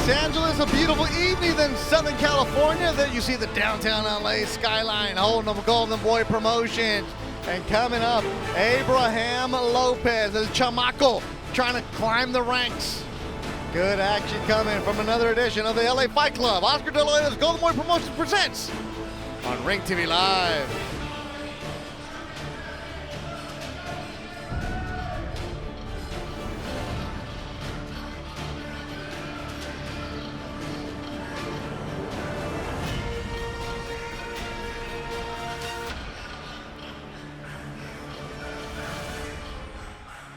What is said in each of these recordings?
Los Angeles, a beautiful evening in Southern California. There you see the downtown LA skyline holding the Golden Boy promotion. And coming up, Abraham Lopez, El Chamaco, trying to climb the ranks. Good action coming from another edition of the LA Fight Club. Oscar De La Hoya's Golden Boy Promotions presents on Ring TV Live.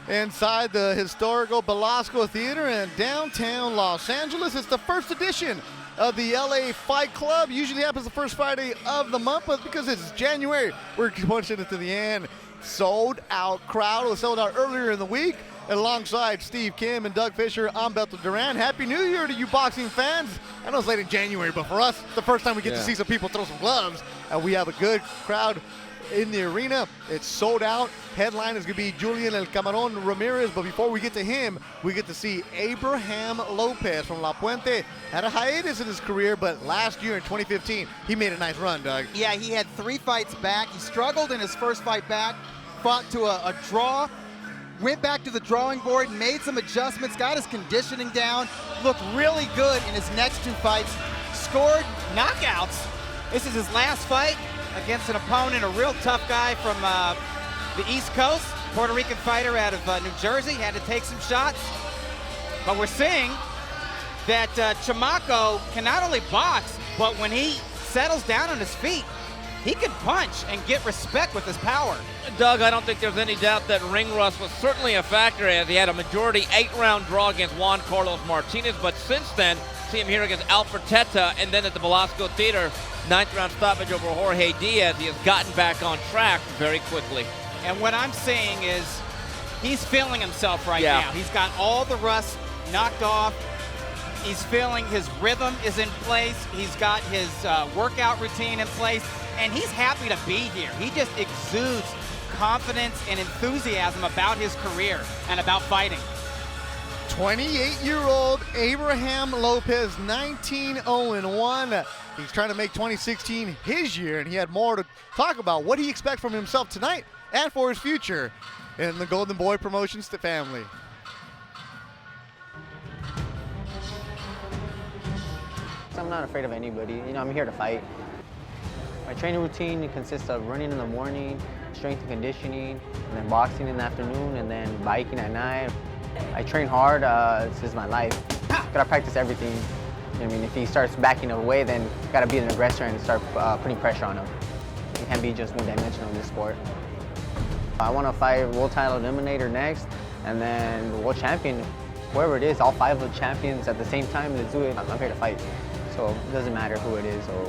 Inside the historical Belasco Theater in downtown Los Angeles. It's the first edition of the LA Fight Club. Usually happens the first Friday of the month, but because it's January, we're pushing it to the end. Sold out crowd. It was sold out earlier in the week. And alongside Steve Kim and Doug Fisher, I'm Beto Duran. Happy New Year to you boxing fans. I know it's late in January, but for us, it's the first time we get to see some people throw some gloves. And we have a good crowd in the arena. It's sold out. Headline is going to be Julian El Camarón Ramirez, but before we get to him, we get to see Abraham Lopez from La Puente. Had a hiatus in his career, but last year in 2015, he made a nice run, Doug. Yeah, he had 3 fights back. He struggled in his first fight back, fought to a draw, went back to the drawing board, made some adjustments, got his conditioning down, looked really good in his next 2 fights, scored knockouts. This is his last fight against an opponent, a real tough guy from the East Coast, Puerto Rican fighter out of New Jersey, had to take some shots. But we're seeing that Chamaco can not only box, but when he settles down on his feet, he can punch and get respect with his power. Doug, I don't think there's any doubt that ring rust was certainly a factor, as he had a majority 8-round draw against Juan Carlos Martinez, but since then, see him here against Alfred Teta, and then at the Belasco Theater, 9th round stoppage over Jorge Diaz. He has gotten back on track very quickly. And what I'm saying is he's feeling himself right now. He's got all the rust knocked off. He's feeling his rhythm is in place. He's got his workout routine in place, and he's happy to be here. He just exudes confidence and enthusiasm about his career and about fighting. 28-year-old Abraham Lopez, 19-0-1. He's trying to make 2016 his year, and he had more to talk about what he expects from himself tonight and for his future in the Golden Boy Promotions family. I'm not afraid of anybody. You know, I'm here to fight. My training routine consists of running in the morning, strength and conditioning, and then boxing in the afternoon, and then biking at night. I train hard. This is my life. Gotta practice everything. I mean, if he starts backing away, then gotta be an aggressor and start putting pressure on him. You can't be just one-dimensional in this sport. I want to fight world title eliminator next, and then the world champion, whoever it is, all 5 of the champions at the same time. Let's do it. I'm here to fight, so it doesn't matter who it is or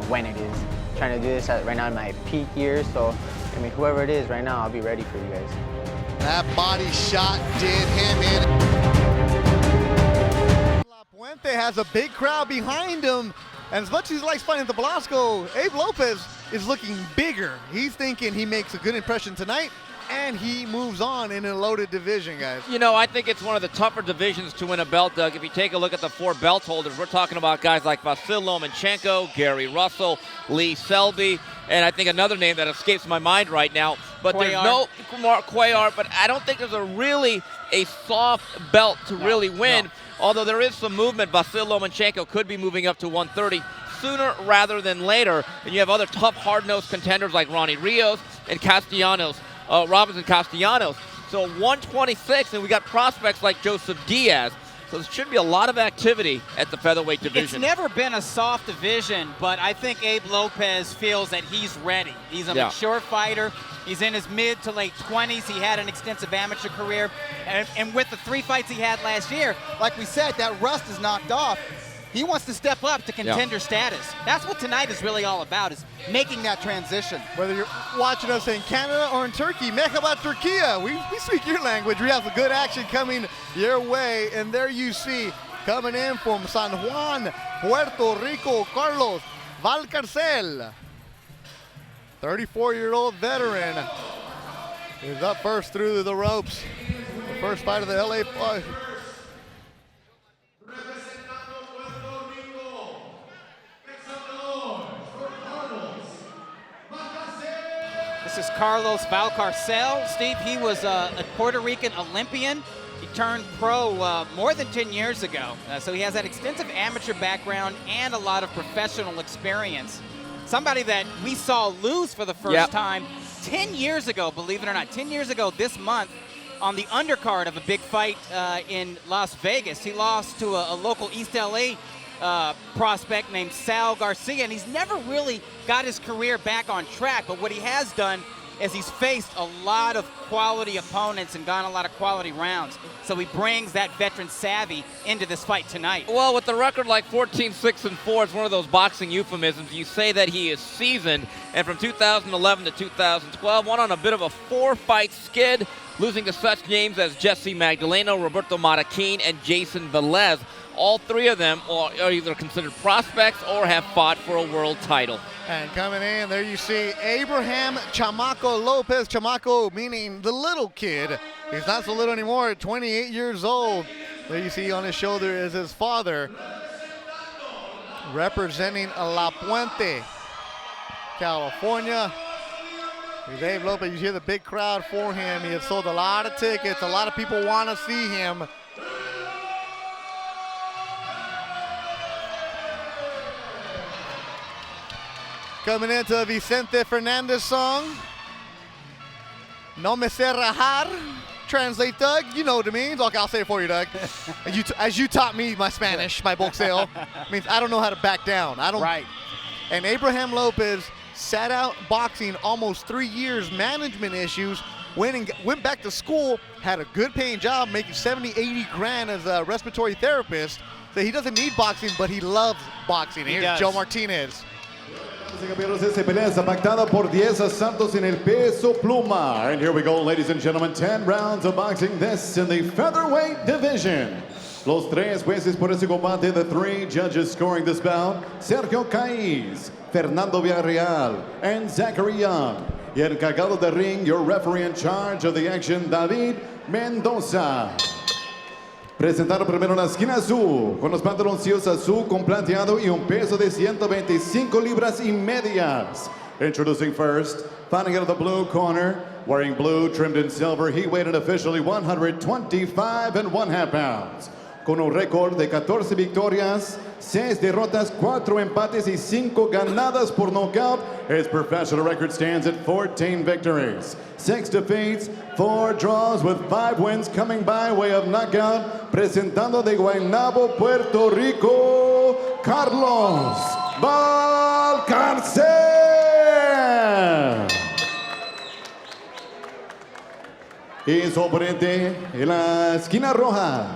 when it is. I'm trying to do this right now in my peak years, so I mean, whoever it is right now, I'll be ready for you guys. That body shot did him in. La Puente has a big crowd behind him, and as much as he likes fighting at the Belasco, Abe Lopez is looking bigger. He's thinking he makes a good impression tonight, and he moves on in a loaded division, guys. You know, I think it's one of the tougher divisions to win a belt, Doug. If you take a look at the 4 belt holders, we're talking about guys like Vasyl Lomachenko, Gary Russell, Lee Selby, and I think another name that escapes my mind right now. But there's no Cuellar, but I don't think there's a soft belt to really win. Although there is some movement. Vasyl Lomachenko could be moving up to 130 sooner rather than later. And you have other tough, hard-nosed contenders like Ronnie Rios and Robinson Castellanos. So 126, and we got prospects like Joseph Diaz. So there should be a lot of activity at the featherweight division. It's never been a soft division, but I think Abe Lopez feels that he's ready. He's a mature fighter. He's in his mid to late 20s. He had an extensive amateur career. And with the 3 fights he had last year, like we said, that rust is knocked off. He wants to step up to contender status. That's what tonight is really all about, is making that transition. Whether you're watching us in Canada or in Turkey, Merhaba Turkiya, we speak your language. We have some good action coming your way. And there you see, coming in from San Juan, Puerto Rico, Carlos Valcarcel. 34-year-old veteran is up first through the ropes. The first fight of the LA versus Carlos Valcarcel. Steve, he was a Puerto Rican Olympian. He turned pro more than 10 years ago. So he has that extensive amateur background and a lot of professional experience. Somebody that we saw lose for the first time 10 years ago, believe it or not. 10 years ago this month on the undercard of a big fight in Las Vegas. He lost to a local East LA prospect named Sal Garcia, and he's never really got his career back on track. But what he has done is he's faced a lot of quality opponents and gone a lot of quality rounds. So he brings that veteran savvy into this fight tonight. Well, with the record like 14-6-4, it's one of those boxing euphemisms. You say that he is seasoned, and from 2011 to 2012, went on a bit of a 4-fight skid, losing to such names as Jesse Magdaleno, Roberto Marroquin, and Jason Velez. All three of them are either considered prospects or have fought for a world title. And coming in, there you see Abraham Chamaco Lopez. Chamaco meaning the little kid. He's not so little anymore, 28 years old. There you see on his shoulder is his father, representing La Puente, California. He's Abe Lopez. You hear the big crowd for him. He has sold a lot of tickets. A lot of people want to see him. Coming into a Vicente Fernandez song. No me sé rajar. Translate, Doug. You know what it means. Okay, I'll say it for you, Doug. As you taught me my Spanish, my boxeo, means I don't know how to back down. I don't. Right. And Abraham Lopez sat out boxing almost 3 years, management issues, went back to school, had a good paying job, making 70, 80 grand as a respiratory therapist. So he doesn't need boxing, but he loves boxing. Here's Joe Martinez. Esta pelea está pactada por 10 asaltos en el peso pluma. And here we go, ladies and gentlemen, 10 rounds of boxing. This in the featherweight division. Los tres jueces por ese combate, the three judges scoring this bout, Sergio Caiz, Fernando Villarreal, and Zachary Young. Y el encargado de ring, your referee in charge of the action, David Mendoza. Presentaron primero en la esquina azul, con los pantaloncillos azul con plateado y un peso de 125 libras y medias. Introducing first, fighting out of the blue corner, wearing blue trimmed in silver, he weighed in officially 125.5 pounds. Con un récord de 14 victorias, 6 derrotas, 4 empates y 5 ganadas por nocaut. His professional record stands at 14 victories, 6 defeats, 4 draws with 5 wins coming by way of knockout. Presentando de Guaynabo, Puerto Rico, Carlos Valcarcel. Y su oponente en la esquina roja,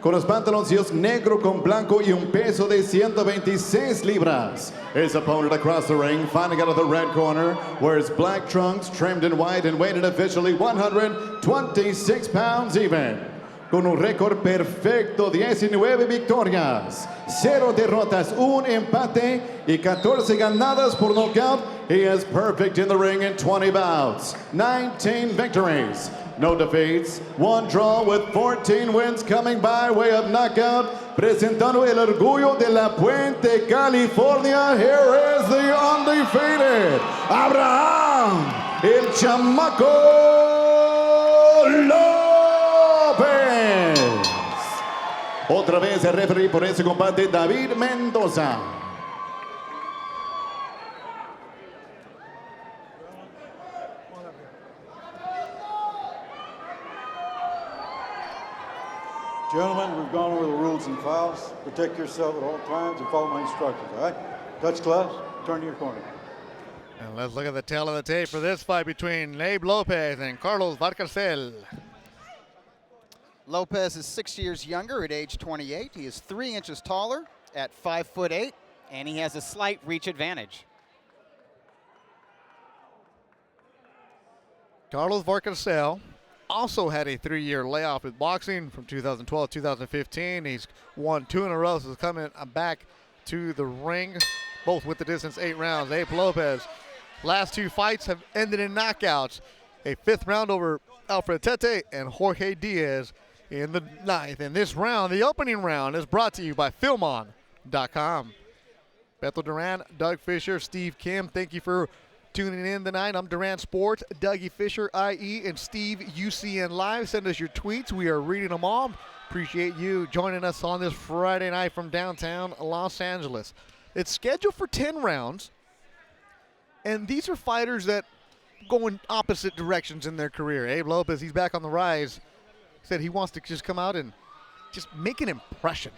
con los pantaloncillos negro con blanco y un peso de 126 libras. His opponent across the ring, fighting out of the red corner, wears black trunks trimmed in white and weighed officially 126 pounds even. Con un récord perfecto, 19 victorias, 0 derrotas, 1 empate y 14 ganadas por nocaut. He is perfect in the ring in 20 bouts, 19 victories. No defeats, 1 draw with 14 wins coming by way of knockout. Presentando el orgullo de La Puente, California, here is the undefeated Abraham, el Chamaco Lopez. Otra vez el referee por ese combate, David Mendoza. Gentlemen, we've gone over the rules and files. Protect yourself at all times and follow my instructions, all right? Touch gloves, turn to your corner. And let's look at the tail of the tape for this fight between Abe Lopez and Carlos Valcarcel. Lopez is 6 years younger at age 28. He is 3 inches taller at 5'8". And he has a slight reach advantage. Carlos Valcarcel also had a 3-year layoff with boxing from 2012 to 2015. He's won 2 in a row, so he's coming back to the ring, both with the distance 8 rounds. Abe Lopez, last 2 fights have ended in knockouts. A 5th round over Alfred Tete and Jorge Diaz in the 9th. And this round, the opening round, is brought to you by Filmon.com. Beto Duran, Doug Fisher, Steve Kim, thank you for tuning in tonight. I'm Durant Sports, Dougie Fisher, IE, and Steve, UCN Live. Send us your tweets. We are reading them all. Appreciate you joining us on this Friday night from downtown Los Angeles. It's scheduled for 10 rounds, and these are fighters that go in opposite directions in their career. Abe Lopez, he's back on the rise. Said he wants to just come out and just make an impression.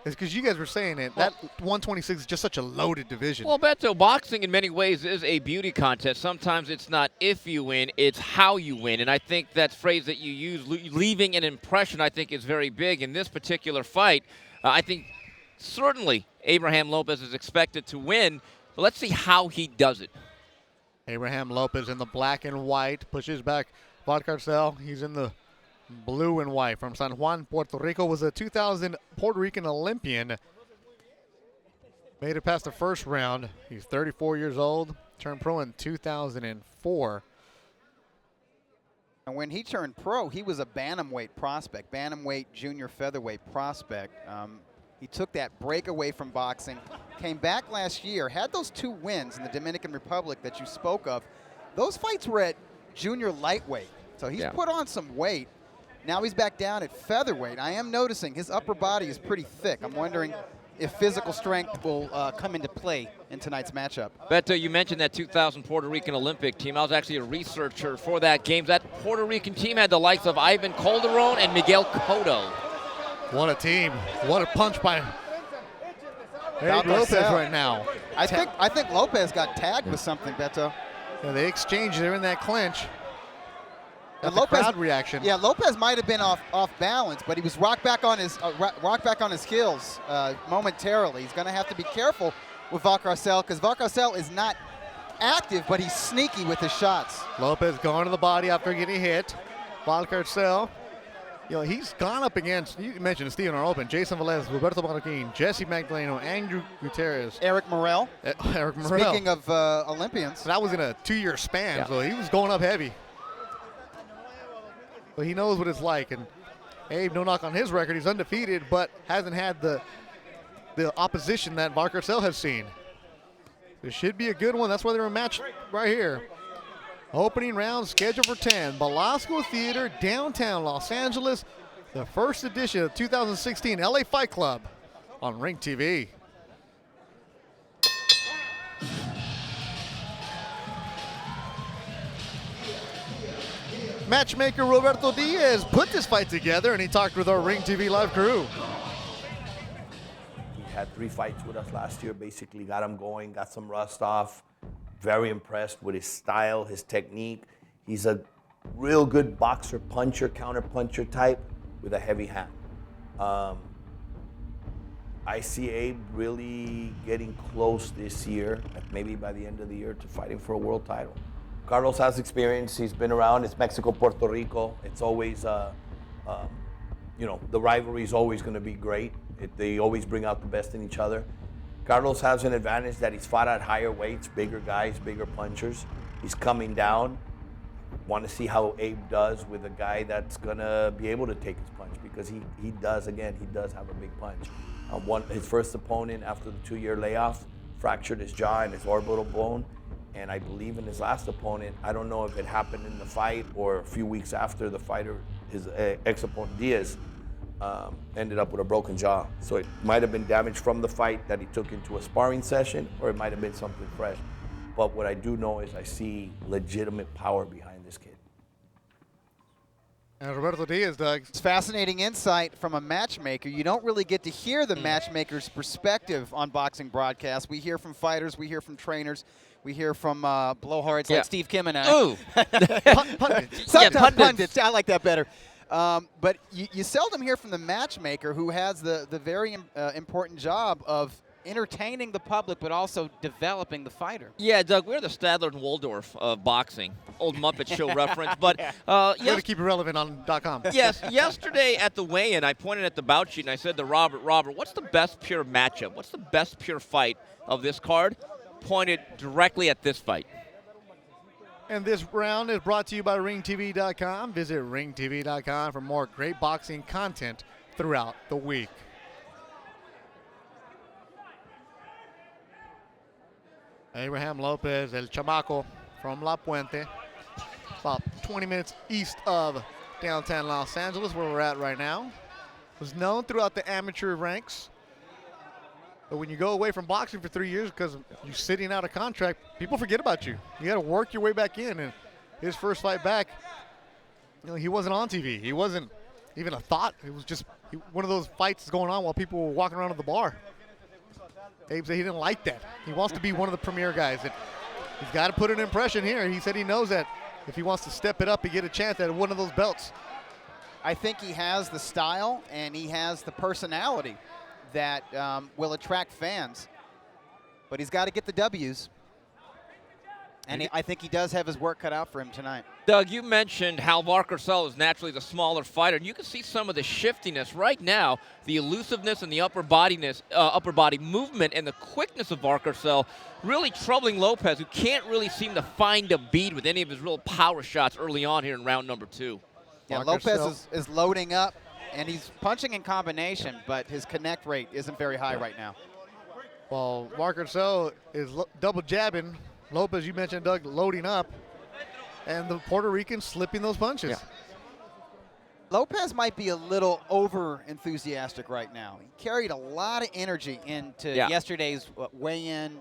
It's because you guys were saying it. That 126 is just such a loaded division. Well, Beto, boxing in many ways is a beauty contest. Sometimes it's not if you win, it's how you win. And I think that phrase that you use, leaving an impression, I think is very big. In this particular fight, I think certainly Abraham Lopez is expected to win. But let's see how he does it. Abraham Lopez in the black and white, pushes back Valcarcel. He's in the blue and white from San Juan, Puerto Rico. Was a 2000 Puerto Rican Olympian. Made it past the first round. He's 34 years old. Turned pro in 2004. And when he turned pro, he was a bantamweight prospect, bantamweight junior featherweight prospect. He took that break away from boxing, came back last year, had those 2 wins in the Dominican Republic that you spoke of. Those fights were at junior lightweight, so he's put on some weight. Now he's back down at featherweight. I am noticing his upper body is pretty thick. I'm wondering if physical strength will come into play in tonight's matchup. Beto, you mentioned that 2000 Puerto Rican Olympic team. I was actually a researcher for that game. That Puerto Rican team had the likes of Ivan Calderon and Miguel Cotto. What a team. What a punch by Abe Lopez right now. I think Lopez got tagged with something, Beto. Yeah, they exchanged. They're in that clinch. And the crowd reaction. Yeah, Lopez might have been off balance, but he was rocked back on his heels momentarily. He's going to have to be careful with Valcarcel because Valcarcel is not active, but he's sneaky with his shots. Lopez going to the body after getting hit. Valcarcel, he's gone up against, you mentioned Stephen R. Open, Jason Velez, Roberto Marroquin, Jesse Magdaleno, Andrew Gutierrez. Eric Morrell. Eric Morrell. Speaking of Olympians. So that was in a 2-year span, so he was going up heavy. But he knows what it's like, and Abe, no knock on his record, he's undefeated, but hasn't had the opposition that Valcarcel has seen. This should be a good one. That's why they're a match right here. Opening round scheduled for 10. Belasco Theater, downtown Los Angeles. The first edition of 2016 LA Fight Club on Ring TV. Matchmaker Roberto Diaz put this fight together, and he talked with our Ring TV live crew. He had 3 fights with us last year, basically got him going, got some rust off. Very impressed with his style, his technique. He's a real good boxer, puncher, counter puncher type with a heavy hand. I see Abe really getting close this year, maybe by the end of the year, to fighting for a world title. Carlos has experience. He's been around. It's Mexico, Puerto Rico. It's always, the rivalry is always going to be great. They always bring out the best in each other. Carlos has an advantage that he's fought at higher weights, bigger guys, bigger punchers. He's coming down. Want to see how Abe does with a guy that's going to be able to take his punch because he does have a big punch. His first opponent after the 2-year layoff fractured his jaw and his orbital bone. And I believe in his last opponent, I don't know if it happened in the fight or a few weeks after the fighter, his ex-opponent Diaz, ended up with a broken jaw. So it might have been damage from the fight that he took into a sparring session, or it might have been something fresh. But what I do know is I see legitimate power behind this kid. And Roberto Diaz, Doug. It's fascinating insight from a matchmaker. You don't really get to hear the matchmaker's perspective on boxing broadcasts. We hear from fighters, we hear from trainers, we hear from blowhards like Steve Kim and I. Ooh. Pundits. Sometimes pundits. I like that better. But you seldom hear from the matchmaker who has the very important job of entertaining the public, but also developing the fighter. Yeah, Doug, we're the Stadler and Waldorf of boxing. Old Muppet Show reference. But you got to keep it relevant on .com. Yes, yesterday at the weigh-in, I pointed at the bout sheet and I said to Robert, what's the best pure matchup? What's the best pure fight of this card? Pointed directly at this fight. And this round is brought to you by ringtv.com. Visit ringtv.com for more great boxing content throughout the week. Abraham Lopez, El Chamaco, from La Puente, about 20 minutes east of downtown Los Angeles, where we're at right now. Was known throughout the amateur ranks. But when you go away from boxing for 3 years because you're sitting out a contract, people forget about you. You got to work your way back in. And his first fight back, he wasn't on TV. He wasn't even a thought. It was just one of those fights going on while people were walking around at the bar. Abe said he didn't like that. He wants to be one of the premier guys. And he's got to put an impression here. He said he knows that if he wants to step it up and get a chance at one of those belts. I think he has the style and he has the personality that will attract fans. But he's got to get the W's. And I think he does have his work cut out for him tonight. Doug, you mentioned how Valcarcel is naturally the smaller fighter, and you can see some of the shiftiness right now, the elusiveness and the upper body movement and the quickness of Valcarcel really troubling Lopez, who can't really seem to find a beat with any of his real power shots early on here in round number 2. Yeah, Lopez is loading up, and he's punching in combination, but his connect rate isn't very high right now. Well, Valcarcel is double jabbing. Lopez, you mentioned, Doug, loading up, and the Puerto Rican slipping those punches. Yeah. Lopez might be a little over enthusiastic right now. He carried a lot of energy into yesterday's weigh-in.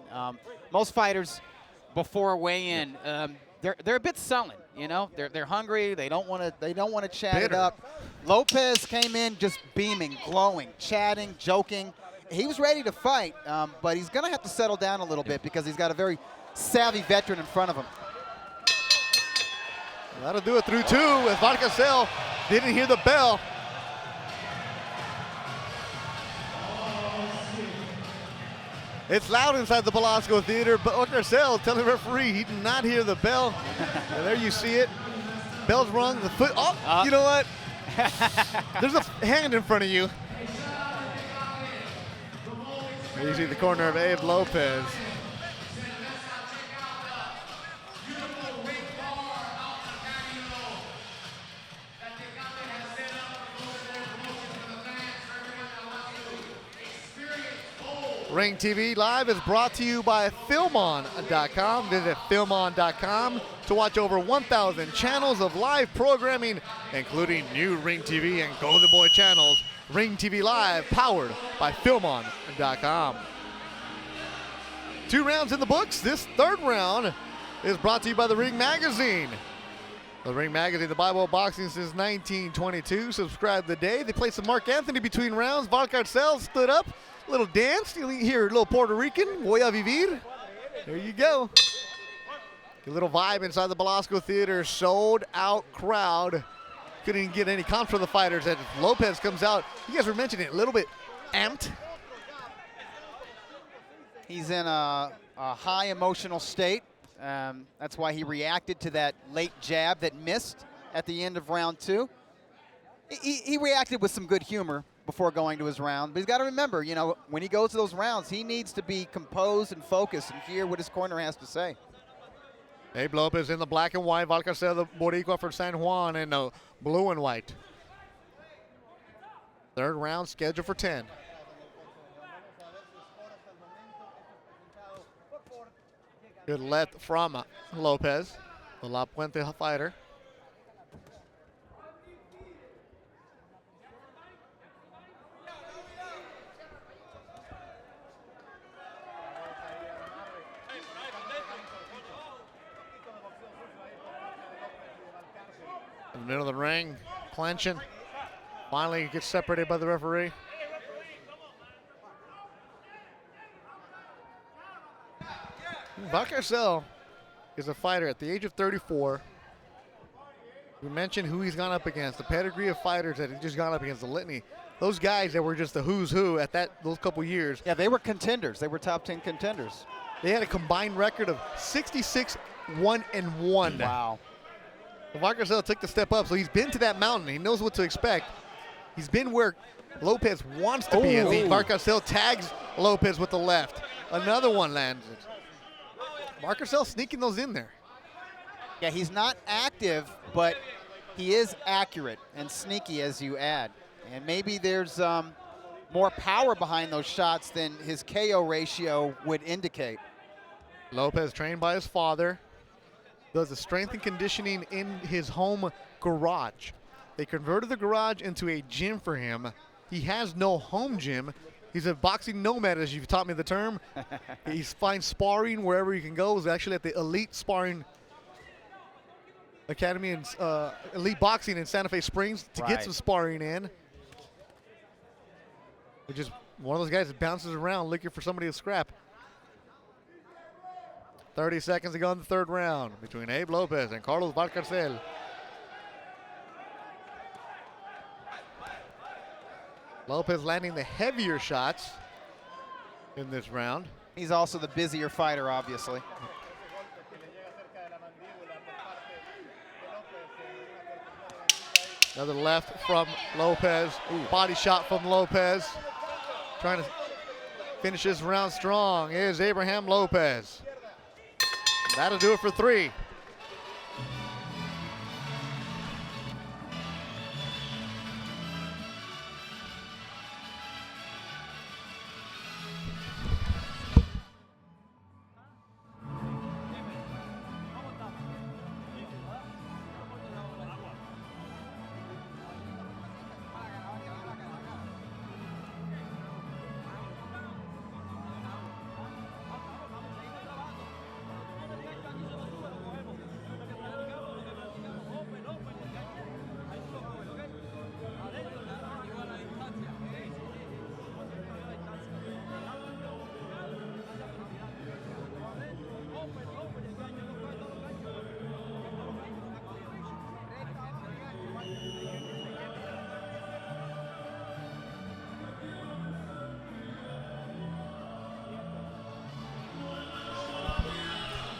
Most fighters before weigh-in, they're a bit sullen. You know, they're hungry. They don't want to chat it up. Lopez came in just beaming, glowing, chatting, joking. He was ready to fight, but he's going to have to settle down a little bit because he's got a very savvy veteran in front of him. That'll do it through 2 as Valcarcel didn't hear the bell. It's loud inside the Belasco Theater, but Valcarcel telling the referee he did not hear the bell. And there you see it. Bell's rung, the foot, you know what? There's a hand in front of you. There you see the corner of Abe Lopez. Ring TV Live is brought to you by Filmon.com. Visit Filmon.com to watch over 1,000 channels of live programming, including new Ring TV and Golden Boy channels. Ring TV Live, powered by Filmon.com. 2 rounds in the books. This third round is brought to you by the Ring Magazine. The Ring Magazine, the Bible of Boxing since 1922. Subscribe today. They played some Mark Anthony between rounds. Valcarcel stood up. Little dance, you hear a little Puerto Rican, voy a vivir. There you go. A little vibe inside the Belasco Theater, sold out crowd. Couldn't even get any comps from the fighters. As Lopez comes out, you guys were mentioning it, a little bit amped. He's in a high emotional state. That's why he reacted to that late jab that missed at the end of round 2. He reacted with some good humor before going to his round. But he's got to remember, you know, when he goes to those rounds, he needs to be composed and focused and hear what his corner has to say. Abe Lopez in the black and white. Valcarcel, the Boricua for San Juan, in the blue and white. Third round scheduled for 10. Good left from Lopez, the La Puente fighter. In the middle of the ring, clenching. Finally gets separated by the referee. Valcarcel is a fighter at the age of 34. We mentioned who he's gone up against, the pedigree of fighters that he's just gone up against, the litany. Those guys that were just the who's who at those couple years. Yeah, they were contenders. They were top 10 contenders. They had a combined record of 66-1-1. Wow. Valcarcel took the step up, so he's been to that mountain. He knows what to expect. He's been where Lopez wants to be. As Valcarcel tags Lopez with the left. Another one lands it. Valcarcel sneaking those in there. Yeah, he's not active, but he is accurate and sneaky as you add. And maybe there's more power behind those shots than his KO ratio would indicate. Lopez trained by his father. does the strength and conditioning in his home garage. They converted the garage into a gym for him. He has no home gym. He's a boxing nomad, as you've taught me the term. He finds sparring wherever he can go. He's actually at the Elite Sparring Academy and Elite Boxing in Santa Fe Springs to get some sparring in. Which is one of those guys that bounces around looking for somebody to scrap. 30 seconds to go in the third round between Abe Lopez and Carlos Valcarcel. Lopez landing the heavier shots in this round. He's also the busier fighter, obviously. Another left from Lopez. Ooh, body shot from Lopez. Trying to finish this round strong is Abraham Lopez. That'll do it for 3.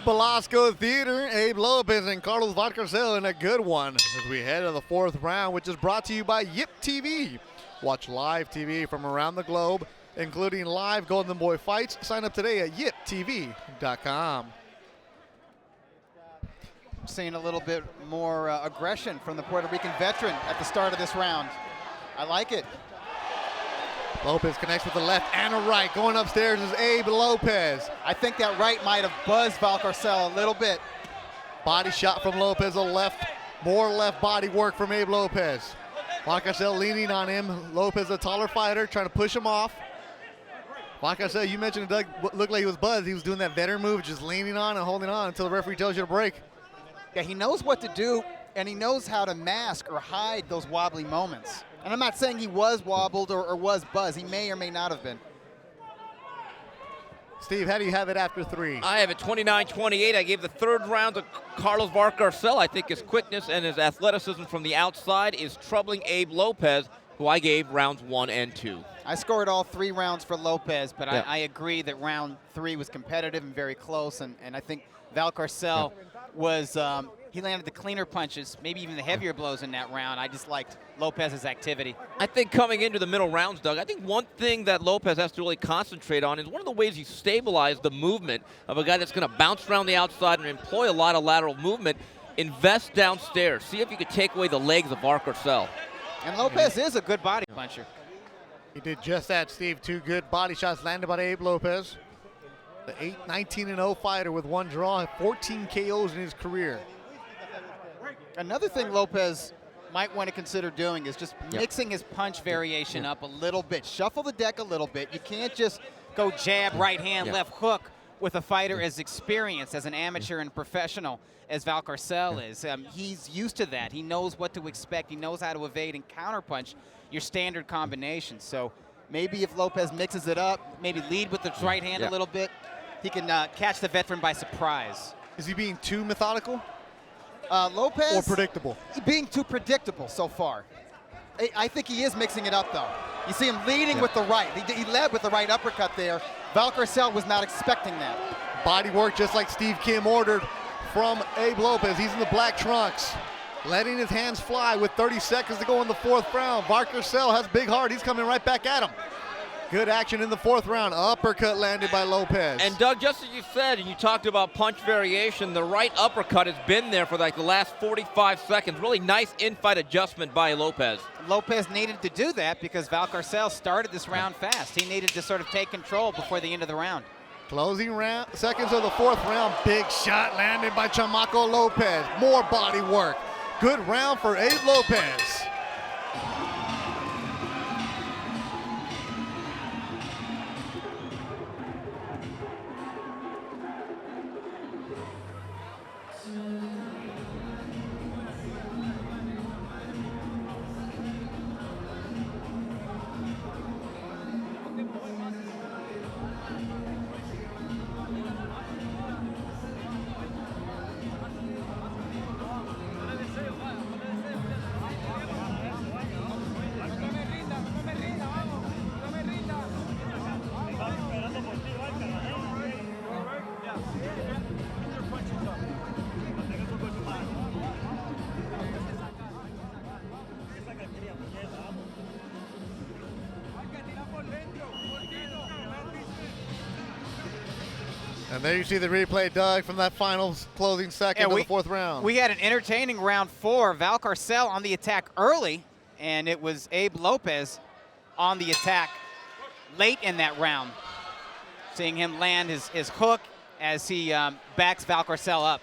Belasco Theater, Abe Lopez and Carlos Valcarcel in a good one as we head to the 4th round, which is brought to you by Yip TV. Watch live TV from around the globe, including live Golden Boy fights. Sign up today at yiptv.com. Seeing a little bit more aggression from the Puerto Rican veteran at the start of this round. I like it. Lopez connects with the left and a right. Going upstairs is Abe Lopez. I think that right might have buzzed Valcarcel a little bit. Body shot from Lopez, a left, more left body work from Abe Lopez. Valcarcel leaning on him. Lopez, a taller fighter, trying to push him off. Valcarcel, you mentioned Doug looked like he was buzzed. He was doing that veteran move, just leaning on and holding on until the referee tells you to break. Yeah, he knows what to do, and he knows how to mask or hide those wobbly moments. And I'm not saying he was wobbled or was buzzed. He may or may not have been. Steve, how do you have it after 3? I have it 29-28. I gave the 3rd round to Carlos Valcarcel. I think his quickness and his athleticism from the outside is troubling Abe Lopez, who I gave rounds 1 and 2. I scored all 3 rounds for Lopez, but I agree that round 3 was competitive and very close, and I think Valcarcel was he landed the cleaner punches, maybe even the heavier blows in that round. I just liked Lopez's activity. I think coming into the middle rounds, Doug, I think one thing that Lopez has to really concentrate on is one of the ways you stabilize the movement of a guy that's going to bounce around the outside and employ a lot of lateral movement. Invest downstairs. See if you could take away the legs of Valcarcel. And Lopez is a good body puncher. He did just that, Steve. 2 good body shots landed by Abe Lopez. The 19-0 fighter with 1 draw, 14 KOs in his career. Another thing Lopez might want to consider doing is just mixing his punch variation up a little bit. Shuffle the deck a little bit. You can't just Go jab, right hand, left hook with a fighter as experienced as an amateur and professional as Valcarcel is. He's used to that. He knows what to expect. He knows how to evade and counterpunch your standard combinations. So maybe if Lopez mixes it up, maybe lead with the right hand a little bit, he can catch the veteran by surprise. Is he being too methodical? Lopez? Or predictable? Being too predictable so far. I think he is mixing it up, though. You see him leading with the right. He led with the right uppercut there. Valcarcel was not expecting that. Body work just like Steve Kim ordered from Abe Lopez. He's in the black trunks, letting his hands fly with 30 seconds to go in the 4th round. Valcarcel has big heart. He's coming right back at him. Good action in the 4th round. Uppercut landed by Lopez. And Doug, just as you said, and you talked about punch variation, the right uppercut has been there for like the last 45 seconds. Really nice in-fight adjustment by Lopez. Lopez needed to do that because Valcarcel started this round fast. He needed to sort of take control before the end of the round. Closing round, seconds of the fourth round. Big shot landed by Chamaco Lopez. More body work. Good round for Abe Lopez. And there you see the replay, Doug, from that final closing second of the fourth round. We had an entertaining round 4. Val Carcel on the attack early, and it was Abe Lopez on the attack late in that round. Seeing him land his hook as he backs Val Carcel up.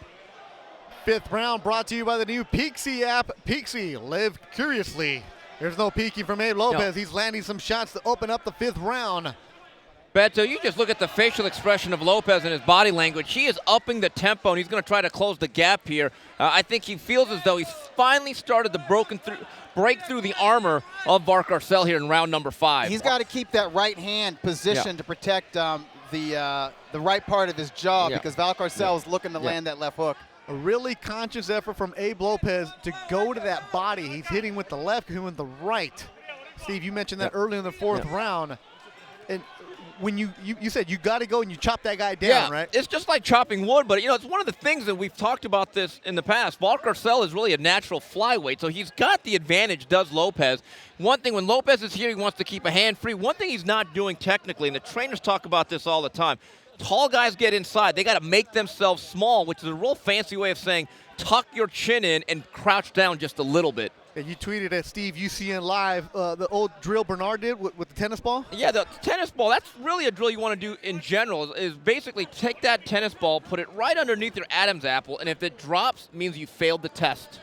Fifth round brought to you by the new Peaksy app. Peaksy, live curiously. There's no peeking from Abe Lopez. No. He's landing some shots to open up the fifth round. Beto, you just look at the facial expression of Lopez and his body language. He is upping the tempo, and he's going to try to close the gap here. I think he feels as though he's finally started to break through the armor of Val Carcel here in round number 5. He's got to keep that right hand positioned to protect the right part of his jaw because Val Carcel is looking to land that left hook. A really conscious effort from Abe Lopez to go to that body. He's hitting with the left, hitting with the right. Steve, you mentioned that early in the fourth round. And when you said you got to go and you chop that guy down, right? It's just like chopping wood, but, it's one of the things that we've talked about this in the past. Val Carcel is really a natural flyweight, so he's got the advantage, does Lopez. One thing, when Lopez is here, he wants to keep a hand free. One thing he's not doing technically, and the trainers talk about this all the time, tall guys get inside. They got to make themselves small, which is a real fancy way of saying tuck your chin in and crouch down just a little bit. And you tweeted at Steve UCN Live the old drill Bernard did with the tennis ball? Yeah, the tennis ball, that's really a drill you want to do in general, is basically take that tennis ball, put it right underneath your Adam's apple, and if it drops, it means you failed the test.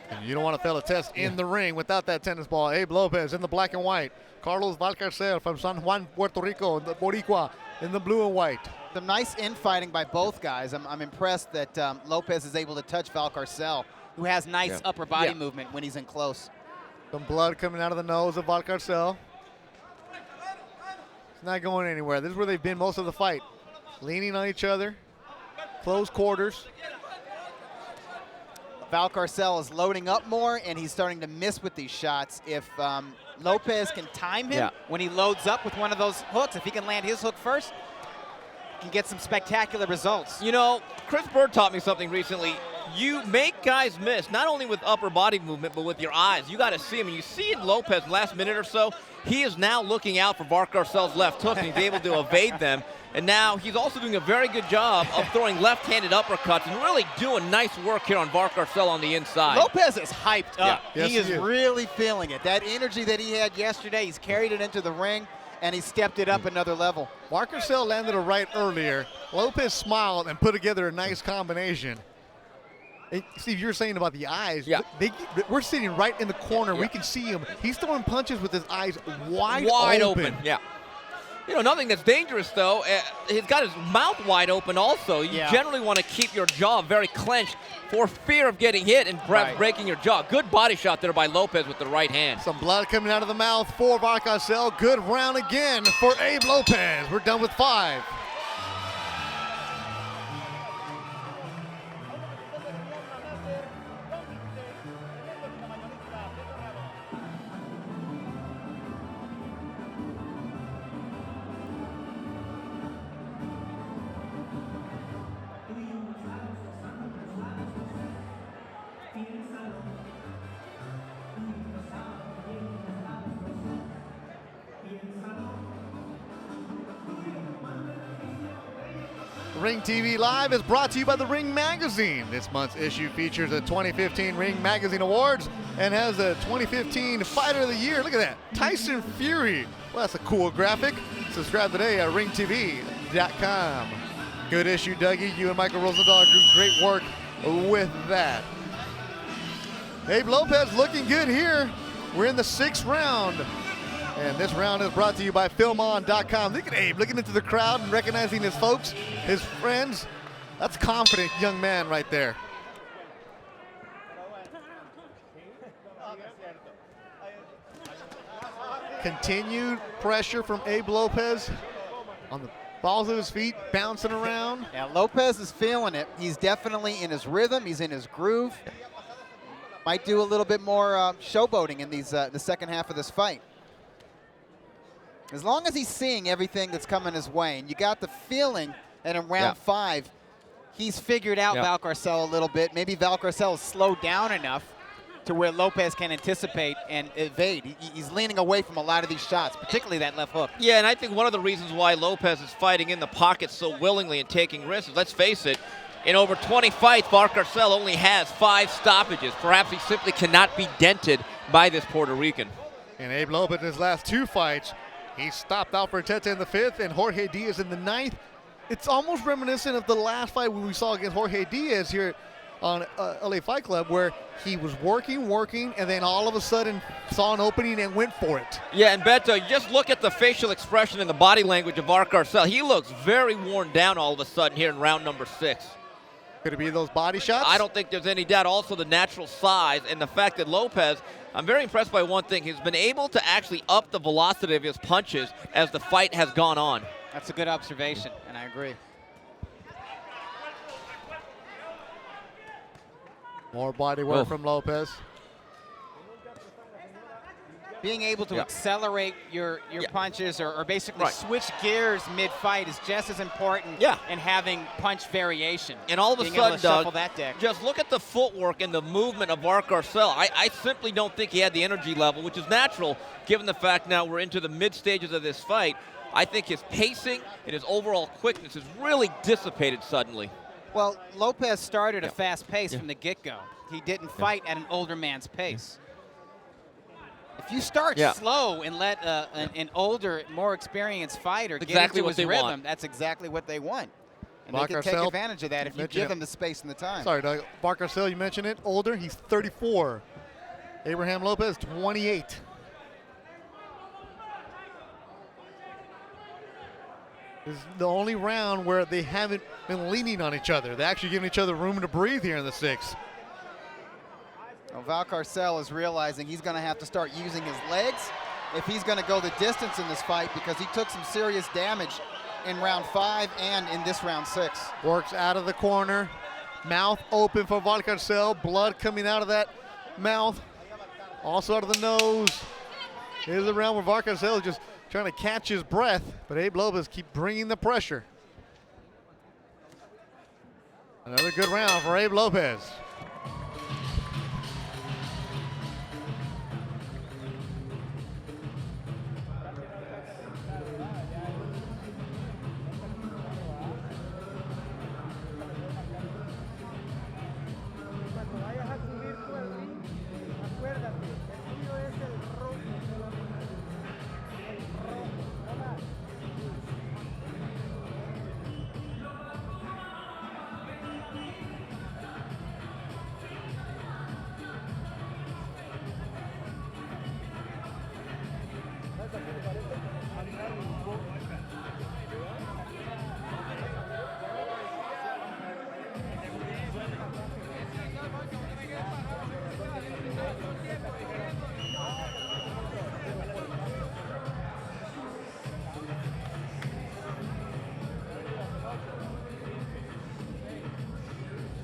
And you don't want to fail a test in the ring without that tennis ball. Abe Lopez in the black and white. Carlos Val Carcel from San Juan, Puerto Rico, the Boricua in the blue and white. Some nice infighting by both guys. I'm impressed that Lopez is able to touch Val Carcel, who has nice upper body movement when he's in close. Some blood coming out of the nose of Val Carcel. It's not going anywhere. This is where they've been most of the fight. Leaning on each other, close quarters. Val Carcel is loading up more, and he's starting to miss with these shots. If Lopez can time him when he loads up with one of those hooks, if he can land his hook first, can get some spectacular results. Chris Bird taught me something recently. You make guys miss, not only with upper body movement, but with your eyes. You got to see him. And you see in Lopez last minute or so, he is now looking out for Val Carcel's left hook, and he's able to evade them. And now he's also doing a very good job of throwing left-handed uppercuts and really doing nice work here on Val Carcel on the inside. Lopez is hyped up. Yes, he is really feeling it. That energy that he had yesterday, he's carried it into the ring, and he stepped it up another level. Val Carcel landed a right earlier. Lopez smiled and put together a nice combination. And Steve, you were saying about the eyes. Yeah. We're sitting right in the corner. Yeah. We can see him. He's throwing punches with his eyes wide open. Yeah. Nothing that's dangerous, though. He's got his mouth wide open also. You generally want to keep your jaw very clenched for fear of getting hit and perhaps breaking your jaw. Good body shot there by Lopez with the right hand. Some blood coming out of the mouth for Val Carcel. Good round again for Abe Lopez. We're done with 5. Ring TV Live is brought to you by the Ring Magazine. This month's issue features the 2015 Ring Magazine Awards and has the 2015 Fighter of the Year. Look at that, Tyson Fury. Well, that's a cool graphic. Subscribe today at ringtv.com. RingTV.com. Good issue, Dougie. You and Michael Rosendahl do great work with that. Abe Lopez looking good here. We're in the 6th round. And this round is brought to you by FilmOn.com. Look at Abe looking into the crowd and recognizing his folks, his friends. That's a confident young man right there. Continued pressure from Abe Lopez on the balls of his feet, bouncing around. Yeah, Lopez is feeling it. He's definitely in his rhythm. He's in his groove. Might do a little bit more showboating in these the second half of this fight. As long as he's seeing everything that's coming his way, and you got the feeling that in round 5, he's figured out Val Carcel a little bit. Maybe Val Carcel is slowed down enough to where Lopez can anticipate and evade. He's leaning away from a lot of these shots, particularly that left hook. Yeah, and I think one of the reasons why Lopez is fighting in the pocket so willingly and taking risks is, let's face it, in over 20 fights, Val Carcel only has 5 stoppages. Perhaps he simply cannot be dented by this Puerto Rican. And Abe Lopez in his last 2 fights, he stopped Alfred Tete in the 5th and Jorge Diaz in the 9th. It's almost reminiscent of the last fight we saw against Jorge Diaz here on LA Fight Club, where he was working, and then all of a sudden saw an opening and went for it. Yeah, and Beto, just look at the facial expression and the body language of Val Carcel. He looks very worn down all of a sudden here in round number 6. Could it be those body shots? I don't think there's any doubt. Also the natural size and the fact that Lopez, I'm very impressed by one thing. He's been able to actually up the velocity of his punches as the fight has gone on. That's a good observation, and I agree. More body work from Lopez. Being able to accelerate your punches or basically switch gears mid-fight is just as important in having punch variation. And all of a Being sudden, able to shuffle that deck. just look at the footwork and the movement of Val Carcel. I simply don't think he had the energy level, which is natural given the fact now we're into the mid-stages of this fight. I think his pacing and his overall quickness has really dissipated suddenly. Well, Lopez started a fast pace from the get-go. He didn't fight at an older man's pace. If you start slow and let an older, more experienced fighter get into his rhythm, that's exactly what they want. And they can take advantage of that if you give them the space and the time. Sorry, Doug. Val Carcel, you mentioned it, older. He's 34. Abraham Lopez, 28. This is the only round where they haven't been leaning on each other. They're actually giving each other room to breathe here in the 6th. Well, Val Carcel is realizing he's going to have to start using his legs if he's going to go the distance in this fight, because he took some serious damage in round 5 and in this round 6. Works out of the corner. Mouth open for Val Carcel. Blood coming out of that mouth. Also out of the nose. Here's the round where Val Carcel is just trying to catch his breath, but Abe Lopez keep bringing the pressure. Another good round for Abe Lopez.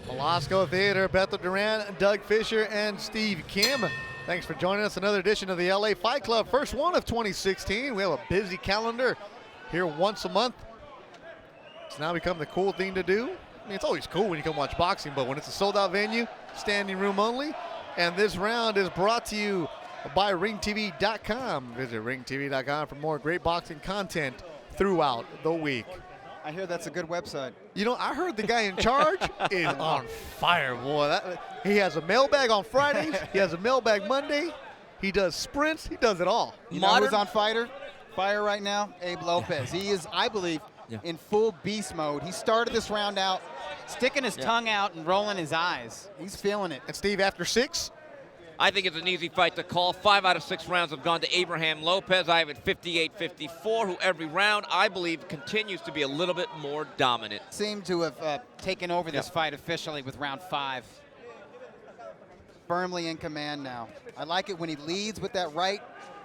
Velasco Theater, Bethel Duran, Doug Fisher, and Steve Kim. Thanks for joining us. Another edition of the LA Fight Club, first one of 2016. We have a busy calendar here once a month. It's now become the cool thing to do. I mean, it's always cool when you come watch boxing, but when it's a sold-out venue, standing room only. And this round is brought to you by RingTV.com. Visit RingTV.com for more great boxing content throughout the week. I hear that's a good website. You know, I heard the guy in charge is on fire, boy. He has a mailbag on Fridays. He has a mailbag Monday. He does sprints. He does it all. You know who's on fire right now? Abe Lopez. He is, I believe, in full beast mode. He started this round out sticking his tongue out and rolling his eyes. He's feeling it. And Steve, after 6? I think it's an easy fight to call. 5 out of 6 rounds have gone to Abraham Lopez. I have it 58-54, who every round, I believe, continues to be a little bit more dominant. Seemed to have Taken over this fight officially with round 5. firmly in command now. I like it when he leads with that right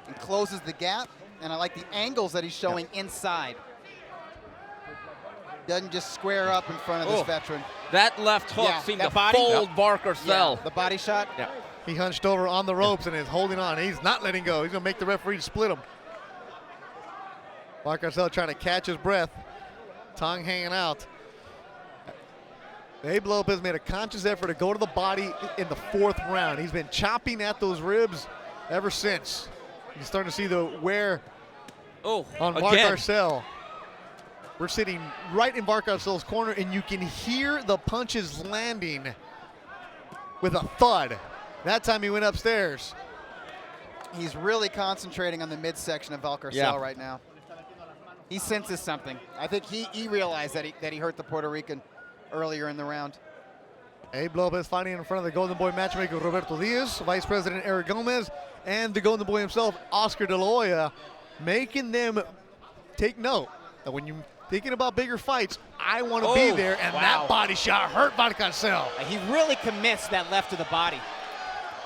and closes the gap, and I like the angles that he's showing inside. Doesn't just square up in front of this veteran. That left hook seemed to fold Barker Cell. The body shot. Yeah. He hunched over on the ropes and is holding on. He's not letting go. He's going to make the referee split him. Barker-Cell trying to catch his breath. Tongue hanging out. Abe Lopez made a conscious effort to go to the body in the 4th round. He's been chopping at those ribs ever since. You're starting to see the wear on Barker-Cell. We're sitting right in Barker-Cell's corner, and you can hear the punches landing with a thud. That time he went upstairs. He's really concentrating on the midsection of Barker-Cell right now. He senses something. I think he realized that he hurt the Puerto Rican earlier in the round. Abe Lopez fighting in front of the Golden Boy matchmaker Roberto Diaz, Vice President Eric Gomez, and the Golden Boy himself, Oscar De La Hoya, making them take note that when you're thinking about bigger fights, I want to be there, and that body shot hurt Barker-Cell. He really commits that left to the body.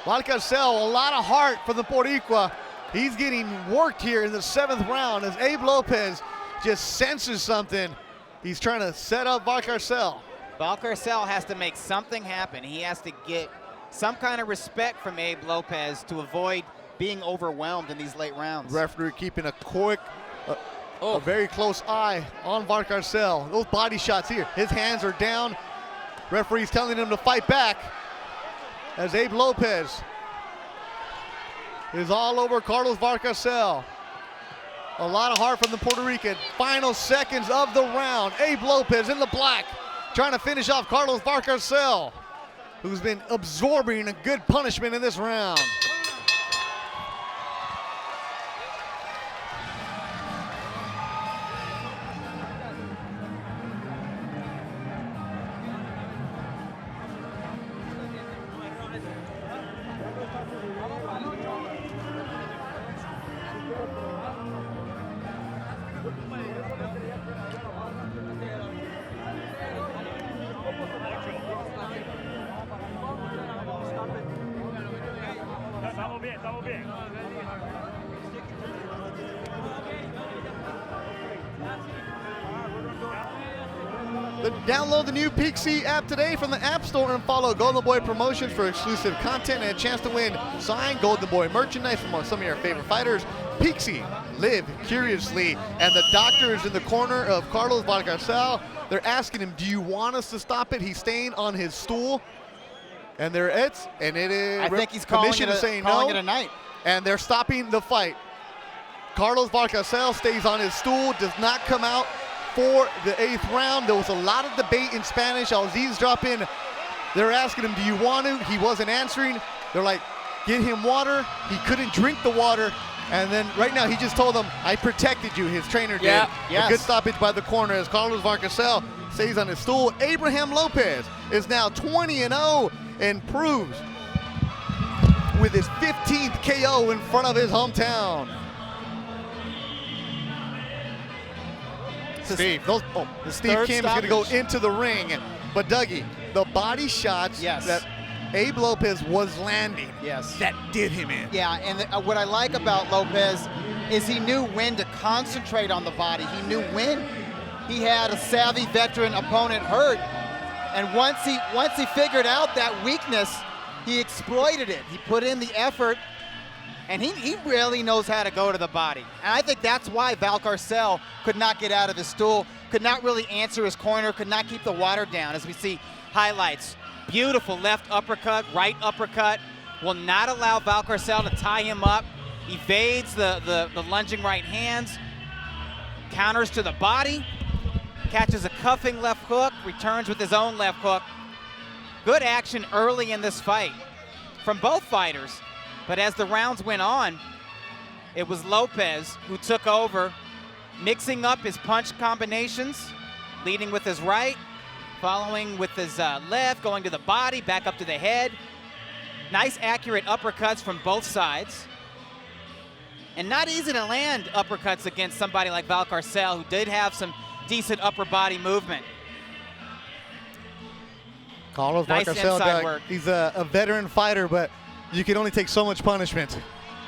Barker-Cell, a lot of heart for the Boricua. He's getting worked here in the 7th round as Abe Lopez just senses something. He's trying to set up Barker-Cell. Barker-Cell has to make something happen. He has to get some kind of respect from Abe Lopez to avoid being overwhelmed in these late rounds. Referee keeping a quick, a very close eye on Barker-Cell. Those body shots here. His hands are down. Referee's telling him to fight back as Abe Lopez is all over Carlos Barker-Cell. A lot of heart from the Puerto Rican. Final seconds of the round. Abe Lopez in the black, trying to finish off Carlos Barker-Cell, who's been absorbing a good punishment in this round. Download the new Pixie app today from the App Store and follow Golden Boy Promotions for exclusive content and a chance to win signed Golden Boy merchandise from some of your favorite fighters. Pixie, live curiously. And the doctor is in the corner of Carlos Barker-Cell. They're asking him, do you want us to stop it? He's staying on his stool. And it is. I think he's calling it a night. And they're stopping the fight. Carlos Barker-Cell stays on his stool, does not come out for the 8th round. There was a lot of debate in Spanish. I was eavesdropping. They're asking him, do you want to? He wasn't answering. They're like, get him water. He couldn't drink the water. And then right now he just told them, I protected you, his trainer did. Yes. A good stoppage by the corner as Carlos Barker-Cell stays on his stool. Abraham Lopez is now 20-0 and proves with his 15th KO in front of his hometown. Steve, Steve Kim is going to go into the ring, but Dougie, the body shots that Abe Lopez was landing, that did him in. Yeah, and what I like about Lopez is he knew when to concentrate on the body. He knew when he had a savvy veteran opponent hurt, and once he figured out that weakness, he exploited it. He put in the effort, and he really knows how to go to the body. And I think that's why Barker-Cell could not get out of his stool, could not really answer his corner, could not keep the water down, as we see highlights. Beautiful left uppercut, right uppercut, will not allow Barker-Cell to tie him up, evades the lunging right hands, counters to the body, catches a cuffing left hook, returns with his own left hook. Good action early in this fight from both fighters. But as the rounds went on, it was Lopez who took over mixing up his punch combinations, leading with his right, following with his left, going to the body, back up to the head. Nice accurate uppercuts from both sides. And not easy to land uppercuts against somebody like Valcarcel, who did have some decent upper body movement. Carlos Nice Valcarcel, inside work. he's a veteran fighter, but you can only take so much punishment.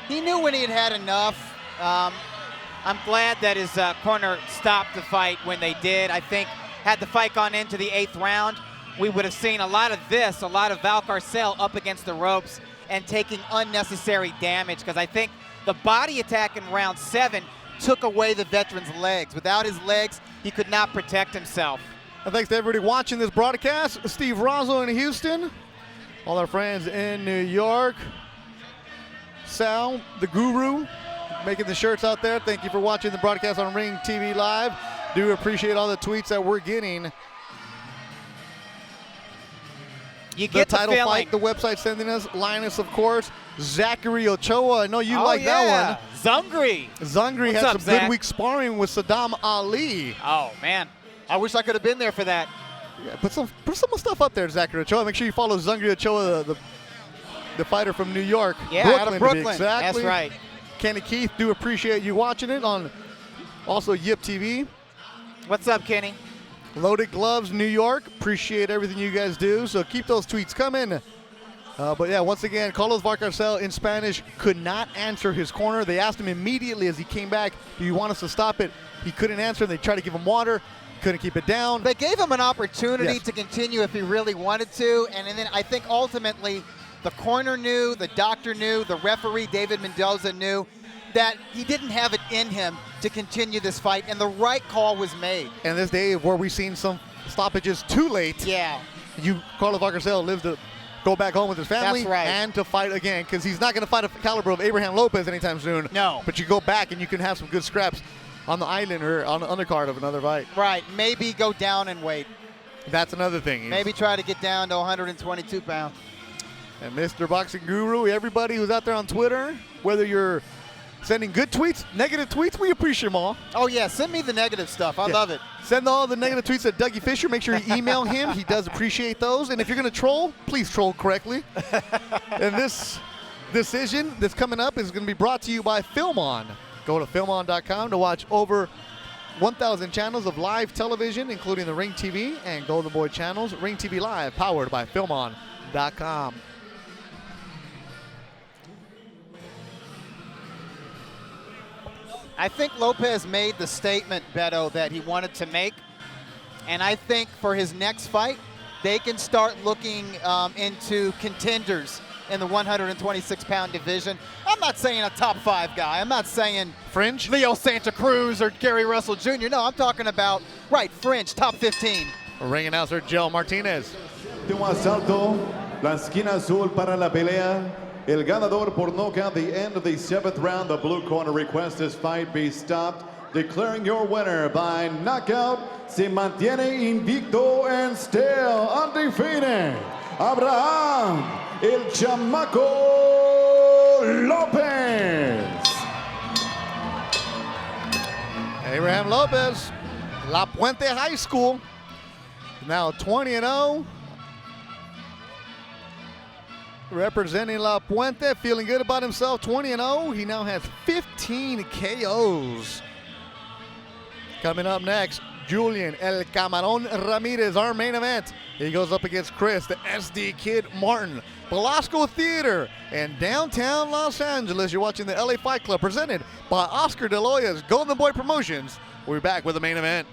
He knew when he had enough. I'm glad that his corner stopped the fight when they did. I think had the fight gone into the 8th round, we would have seen a lot of this, a lot of Valcarcel up against the ropes and taking unnecessary damage, because I think the body attack in round 7 took away the veteran's legs. Without his legs, he could not protect himself. And thanks to everybody watching this broadcast. Steve Roslo in Houston, all our friends in New York, Sal, the Guru, making the shirts out there. Thank you for watching the broadcast on Ring TV Live. Do appreciate all the tweets that we're getting. You get the title feeling. fight, the website sending us. Linus, of course. Zachary Ochoa. I know you like that one. Zungri. Zungri What's had up, some Zach? good week sparring with Saddam Ali. Oh, man. I wish I could have been there for that. Yeah, put some stuff up there, Zachary Ochoa. Make sure you follow Zungri Ochoa, the fighter from New York. Yeah, out of Brooklyn. Exactly. That's right. Kenny Keith, do appreciate you watching it on also Yip TV. What's up, Kenny? Loaded Gloves, New York. Appreciate everything you guys do. So keep those tweets coming. But yeah, once again, Carlos Valcarcel in Spanish could not answer his corner. They asked him immediately as he came back, do you want us to stop it? He couldn't answer. They tried to give him water. Couldn't keep it down. They gave him an opportunity Yes. to continue if he really wanted to, and then I think ultimately the corner knew, the doctor knew, the referee David Mendoza knew that he didn't have it in him to continue this fight, and the right call was made. And this day where we've seen some stoppages too late, Yeah. Carlos Valcarcel lives to go back home with his family That's right. and to fight again, because he's not going to fight a caliber of Abraham Lopez anytime soon. No. But you go back and you can have some good scraps on the island or on the undercard of another fight. Right. Maybe go down and wait. That's another thing. Maybe try to get down to 122 pounds. And Mr. Boxing Guru, everybody who's out there on Twitter, whether you're sending good tweets, negative tweets, we appreciate them all. Oh, yeah. Send me the negative stuff. I Yeah. love it. Send all the negative tweets to Dougie Fisher. Make sure you email him. He does appreciate those. And if you're going to troll, please troll correctly. And this decision that's coming up is going to be brought to you by FilmOn. Go to filmon.com to watch over 1,000 channels of live television, including the Ring TV and Golden Boy channels. Ring TV Live, powered by filmon.com. I think Lopez made the statement, Beto, that he wanted to make. And I think for his next fight, they can start looking into contenders in the 126-pound division. I'm not saying a top 5 guy. I'm not saying Fringe? Leo Santa Cruz or Gary Russell Jr. No, I'm talking about, right, fringe, top 15. Ring announcer Joe Martinez. Último asalto, la esquina azul para la pelea. El ganador por knockout, the end of the 7th round. The blue corner requests this fight be stopped. Declaring your winner by knockout, se mantiene invicto and still undefeated, Abraham El Chamaco Lopez. Abraham Lopez, La Puente High School, now 20-0. Representing La Puente, feeling good about himself, 20-0. He now has 15 KOs. Coming up next, Julian El Camarón Ramirez, our main event. He goes up against Chris, the SD Kid Martin. Belasco Theater in downtown Los Angeles. You're watching the LA Fight Club, presented by Oscar De La Hoya's Golden Boy Promotions. We'll be back with the main event.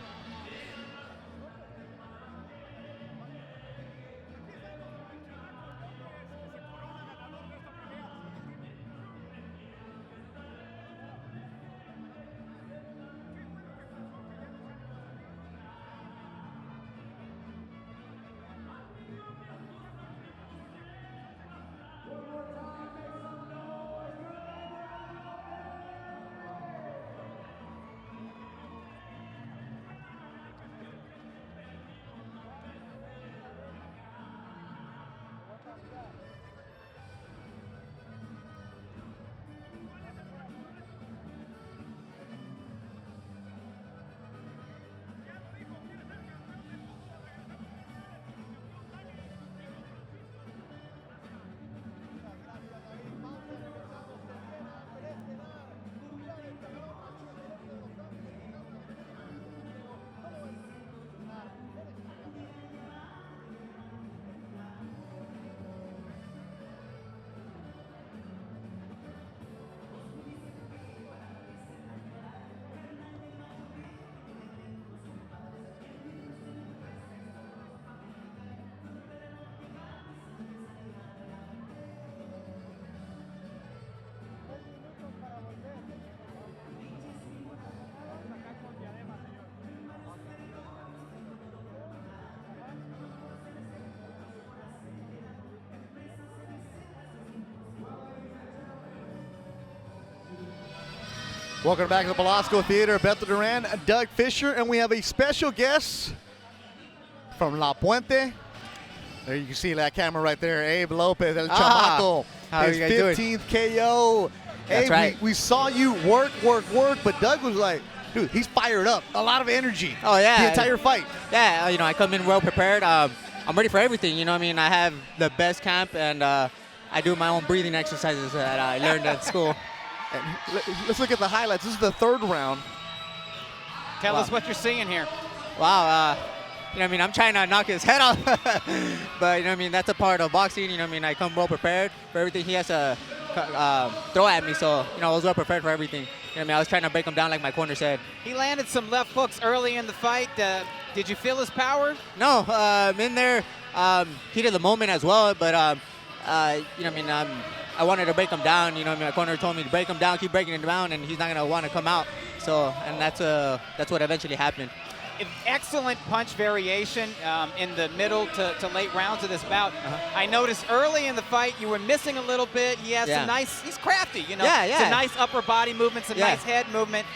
Welcome back to the Belasco Theater. Beto Duran, Doug Fisher, and we have a special guest from La Puente. There you can see that camera right there, Abe Lopez, El Chamaco. How are his you guys doing? 15th KO. That's Abe, right. we saw you work, but Doug was like, dude, he's fired up. A lot of energy. Oh, yeah. The entire fight. Yeah, I come in well prepared. I'm ready for everything. I have the best camp, and I do my own breathing exercises that I learned at school. And let's look at the highlights. This is the third round. Tell us what you're seeing here. Wow. I'm trying to knock his head off. But, that's a part of boxing. I come well prepared for everything he has to throw at me. So, I was well prepared for everything. I was trying to break him down like my corner said. He landed some left hooks early in the fight. Did you feel his power? No, in there, heat of the moment as well. But, I wanted to break him down. My corner told me to break him down, keep breaking him down, and he's not going to want to come out. So, and that's what eventually happened. Excellent punch variation in the middle to late rounds of this bout. I noticed early in the fight you were missing a little bit. He has some nice, he's crafty, Yeah. Some nice upper body movement, some nice head movement.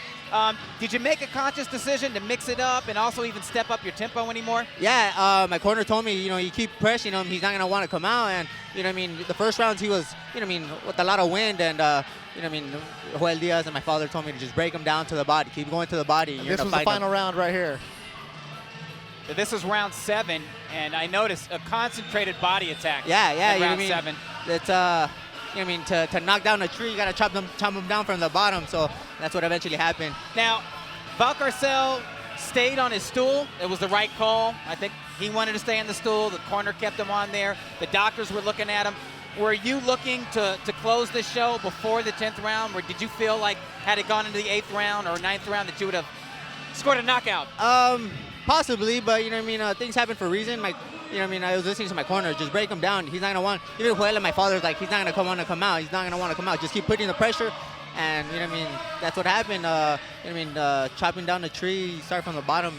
Did you make a conscious decision to mix it up and also even step up your tempo anymore? Yeah, my corner told me, you keep pressing him, he's not going to want to come out. And, the first rounds he was, with a lot of wind. And, Joel Diaz and my father told me to just break him down to the body, keep going to the body. This was the final round right here. This is round 7, and I noticed a concentrated body attack. Yeah, in round 7. It's to knock down a tree, you got to chop him down from the bottom. So that's what eventually happened. Now, Valcarcel stayed on his stool. It was the right call. I think he wanted to stay on the stool. The corner kept him on there. The doctors were looking at him. Were you looking to close this show before the 10th round, or did you feel like had it gone into the 8th round or 9th round that you would have scored a knockout? Possibly, but things happen for a reason. I was listening to my corner, just break him down. He's not gonna want. Even Joel and my father's like, he's not gonna want to come out. He's not gonna want to come out. Just keep putting the pressure, and that's what happened. Chopping down the tree, start from the bottom,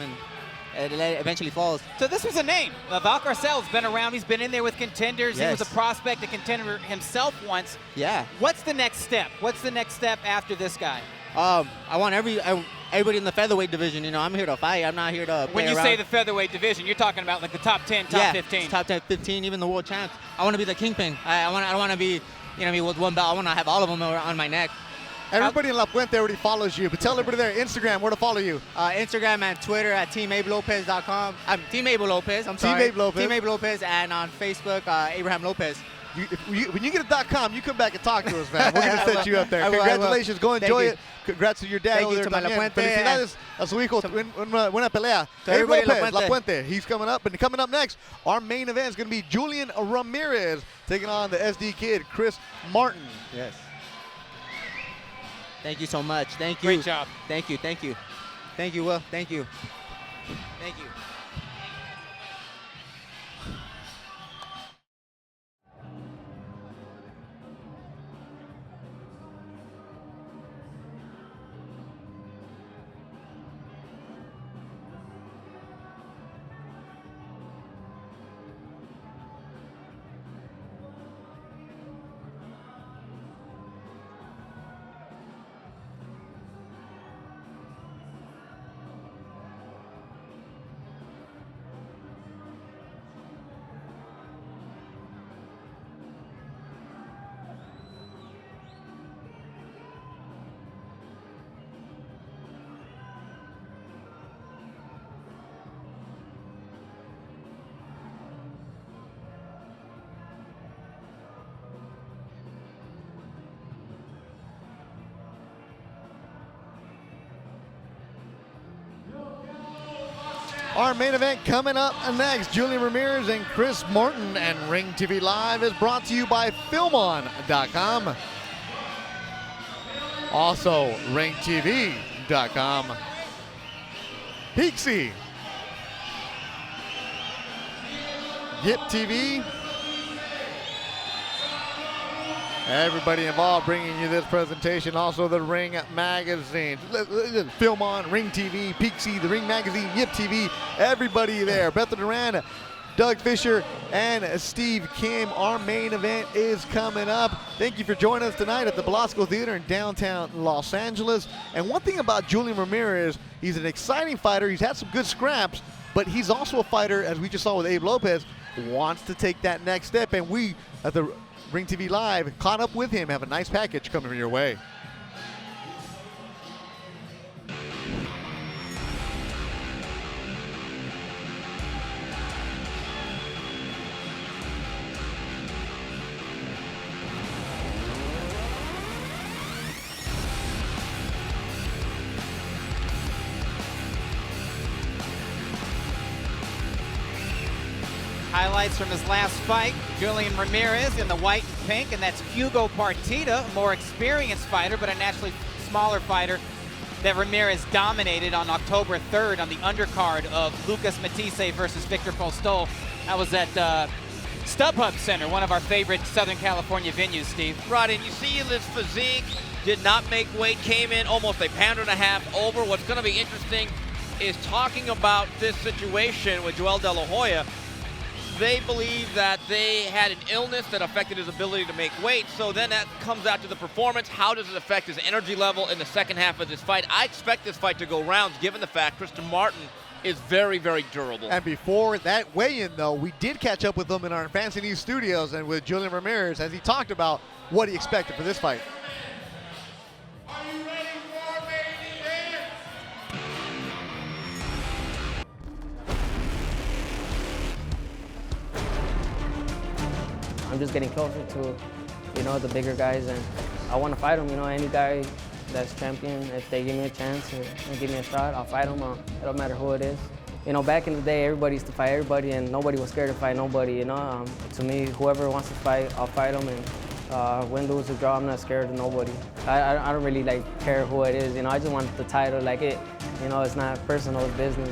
and it eventually falls. So this was a name. Valcarcel's been around. He's been in there with contenders. Yes. He was a prospect, a contender himself once. Yeah. What's the next step? What's the next step after this guy? I want everybody in the featherweight division. I'm here to fight. I'm not here to play When you around. say the featherweight division, you're talking about like the top 10, top 15. Top 10, 15, even the world champs. I want to be the kingpin. I don't want to be, with one belt. I want to have all of them on my neck. Everybody in La Puente already follows you, but tell everybody there, Instagram, where to follow you. Instagram and Twitter at teamablopez.com. I'm Team Abe Lopez. I'm sorry. Team Abe Lopez. Team Abe Lopez, and on Facebook, Abraham Lopez. When you get a .com, you come back and talk to us, man. We're going to set you up there. I will. Congratulations. Go enjoy it. Congrats to your dad. Thank you to my La Puente. Felicidades a su hijo. Buena pelea. Hey, everybody in Lopez, La La Puente. Puente. He's coming up. And coming up next, our main event is going to be Julian Ramirez taking on the SD kid, Chris Martin. Yes. Thank you so much. Thank you. Great job. Thank you. Thank you. Thank you, Will. Thank you. Thank you. Our main event coming up next, Julian Ramirez and Chris Martin, and Ring TV Live is brought to you by Filmon.com. Also, RingTV.com. Peaksy. Yip TV. Everybody involved bringing you this presentation. Also the Ring Magazine. Film on, Ring TV, Peaksy, the Ring Magazine, Yip TV. Everybody there. Beto Duran, Doug Fisher and Steve Kim. Our main event is coming up. Thank you for joining us tonight at the Belasco Theater in downtown Los Angeles. And one thing about Julian Ramirez, he's an exciting fighter. He's had some good scraps, but he's also a fighter, as we just saw with Abe Lopez, wants to take that next step. And we at the Ring TV Live caught up with him. Have a nice package coming your way. Highlights from his last fight, Julian Ramirez in the white and pink, and that's Hugo Partida, a more experienced fighter, but a naturally smaller fighter that Ramirez dominated on October 3rd on the undercard of Lucas Matisse versus Victor Postol. That was at StubHub Center, one of our favorite Southern California venues, Steve. Right, and you see this physique, did not make weight, came in almost a pound and a half over. What's going to be interesting is talking about this situation with Joel De La Hoya. They believe that they had an illness that affected his ability to make weight, so then that comes out to the performance. How does it affect his energy level in the second half of this fight? I expect this fight to go rounds, given the fact Christian Martin is very, very durable. And before that weigh-in, though, we did catch up with him in our Fancy News studios and with Julian Ramirez as he talked about what he expected for this fight. I'm just getting closer to, the bigger guys, and I want to fight them. Any guy that's champion, if they give me a chance and give me a shot, I'll fight them. It don't matter who it is. Back in the day, everybody used to fight everybody, and nobody was scared to fight nobody. To me, whoever wants to fight, I'll fight them, and win, lose, or draw, I'm not scared of nobody. I don't really care who it is. I just want the title. It's not personal, it's business.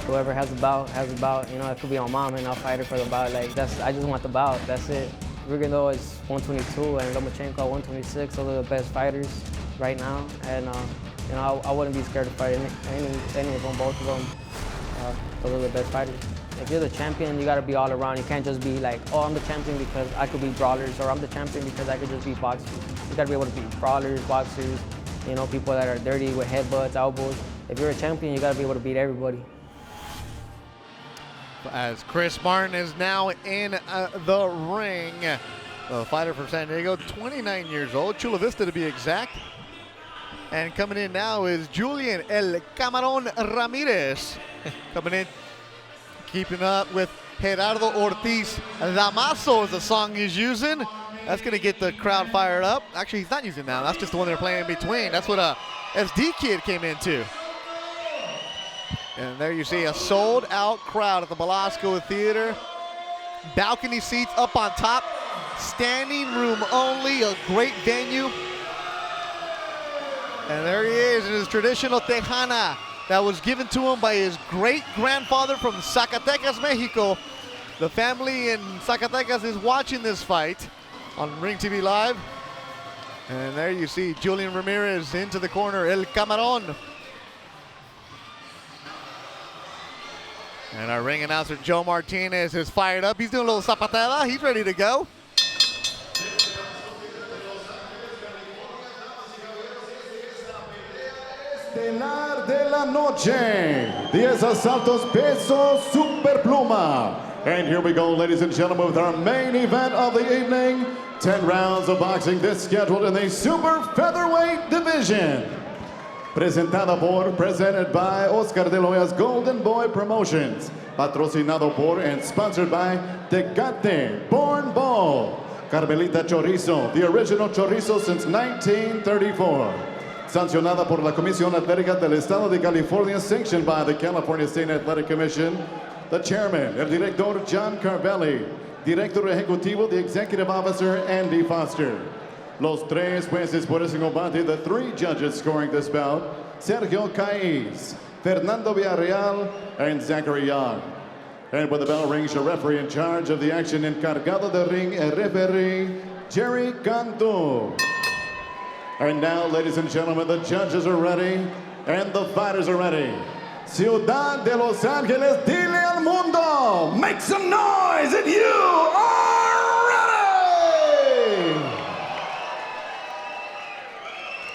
Whoever has a bout, has a bout. It could be on mom, and I'll fight her for the bout. I just want the bout. That's it. Rigondeaux is 122, and Lomachenko 126. Those are the best fighters right now, and I wouldn't be scared to fight any of them, both of them. Those are the best fighters. If you're the champion, you got to be all around. You can't just be I'm the champion because I could be brawlers, or I'm the champion because I could just be boxers. You got to be able to be brawlers, boxers. People that are dirty with headbutts, elbows. If you're a champion, you got to be able to beat everybody. As Chris Martin is now in the ring. The fighter from San Diego, 29 years old, Chula Vista to be exact. And coming in now is Julian El Camarón Ramirez. Coming in, keeping up with Gerardo Ortiz. Damaso is the song he's using. That's going to get the crowd fired up. Actually, he's not using that. That's just the one they're playing in between. That's what a SD Kid came into. And there you see a sold-out crowd at the Belasco Theater. Balcony seats up on top. Standing room only, a great venue. And there he is in his traditional tejana that was given to him by his great-grandfather from Zacatecas, Mexico. The family in Zacatecas is watching this fight on Ring TV Live. And there you see Julian Ramirez into the corner, El Camarón. And our ring announcer, Joe Martinez, is fired up. He's doing a little zapatada. He's ready to go. Estelar de la noche, 10 asaltos peso superpluma. And here we go, ladies and gentlemen, with our main event of the evening. 10 rounds of boxing this scheduled in the super featherweight division. Presented by Oscar De La Hoya's Golden Boy Promotions. Patrocinado por and sponsored by Tecate, Born Ball. Carmelita Chorizo, the original chorizo since 1934. Sancionada por la Comisión Atlética del Estado de California, sanctioned by the California State Athletic Commission. The chairman, el director John Carvelli. Director Ejecutivo, the executive officer Andy Foster. Los tres jueces por ese combate, the three judges scoring this bout, Sergio Caiz, Fernando Villarreal, and Zachary Young. And when the bell rings, your referee in charge of the action, encargado de ring, el referee, Jerry Cantu. And now, ladies and gentlemen, the judges are ready, and the fighters are ready. Ciudad de Los Ángeles, dile al mundo, make some noise and you are ready.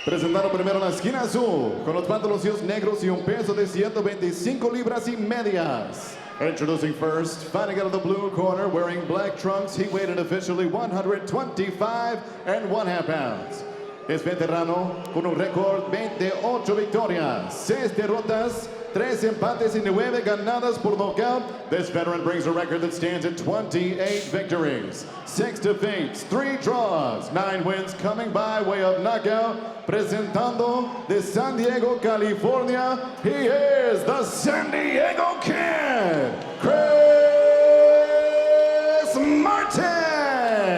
Presentaron primero la esquina azul, con los pantaloncillos negros y un peso de 125 libras y medias. Introducing first, fighting out of the blue corner, wearing black trunks, he weighed an officially 125.5 pounds. Es veterano con un récord 28 victorias, 6 derrotas, 3 empates y 9 ganadas por nocaut. This veteran brings a record that stands at 28 victories, 6 defeats, 3 draws, 9 wins coming by way of knockout. Presentando de San Diego, California, he is the San Diego Kid, Chris Martin.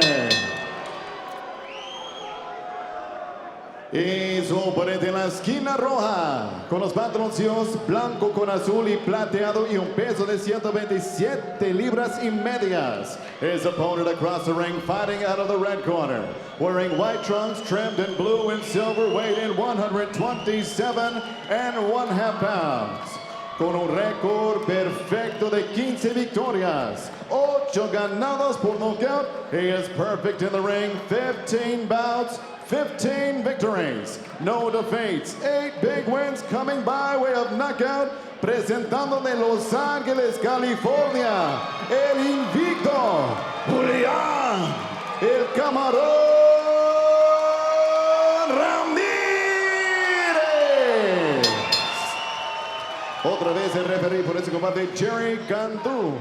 Y su oponente en la esquina roja, con los pantaloncillos blanco con azul y plateado y un peso de 127 libras y medias. His opponent across the ring, fighting out of the red corner, wearing white trunks trimmed in blue and silver, weighed in 127.5 pounds. Con un récord perfecto de 15 victorias, 8 ganadas por nocaut. He is perfect in the ring, 15 bouts, 15 victories, no defeats, 8 big wins coming by way of knockout. Presentando de Los Ángeles, California, el invicto, Julian, el camarón Ramirez. Otra vez el referee por ese combate, Jerry Cantú.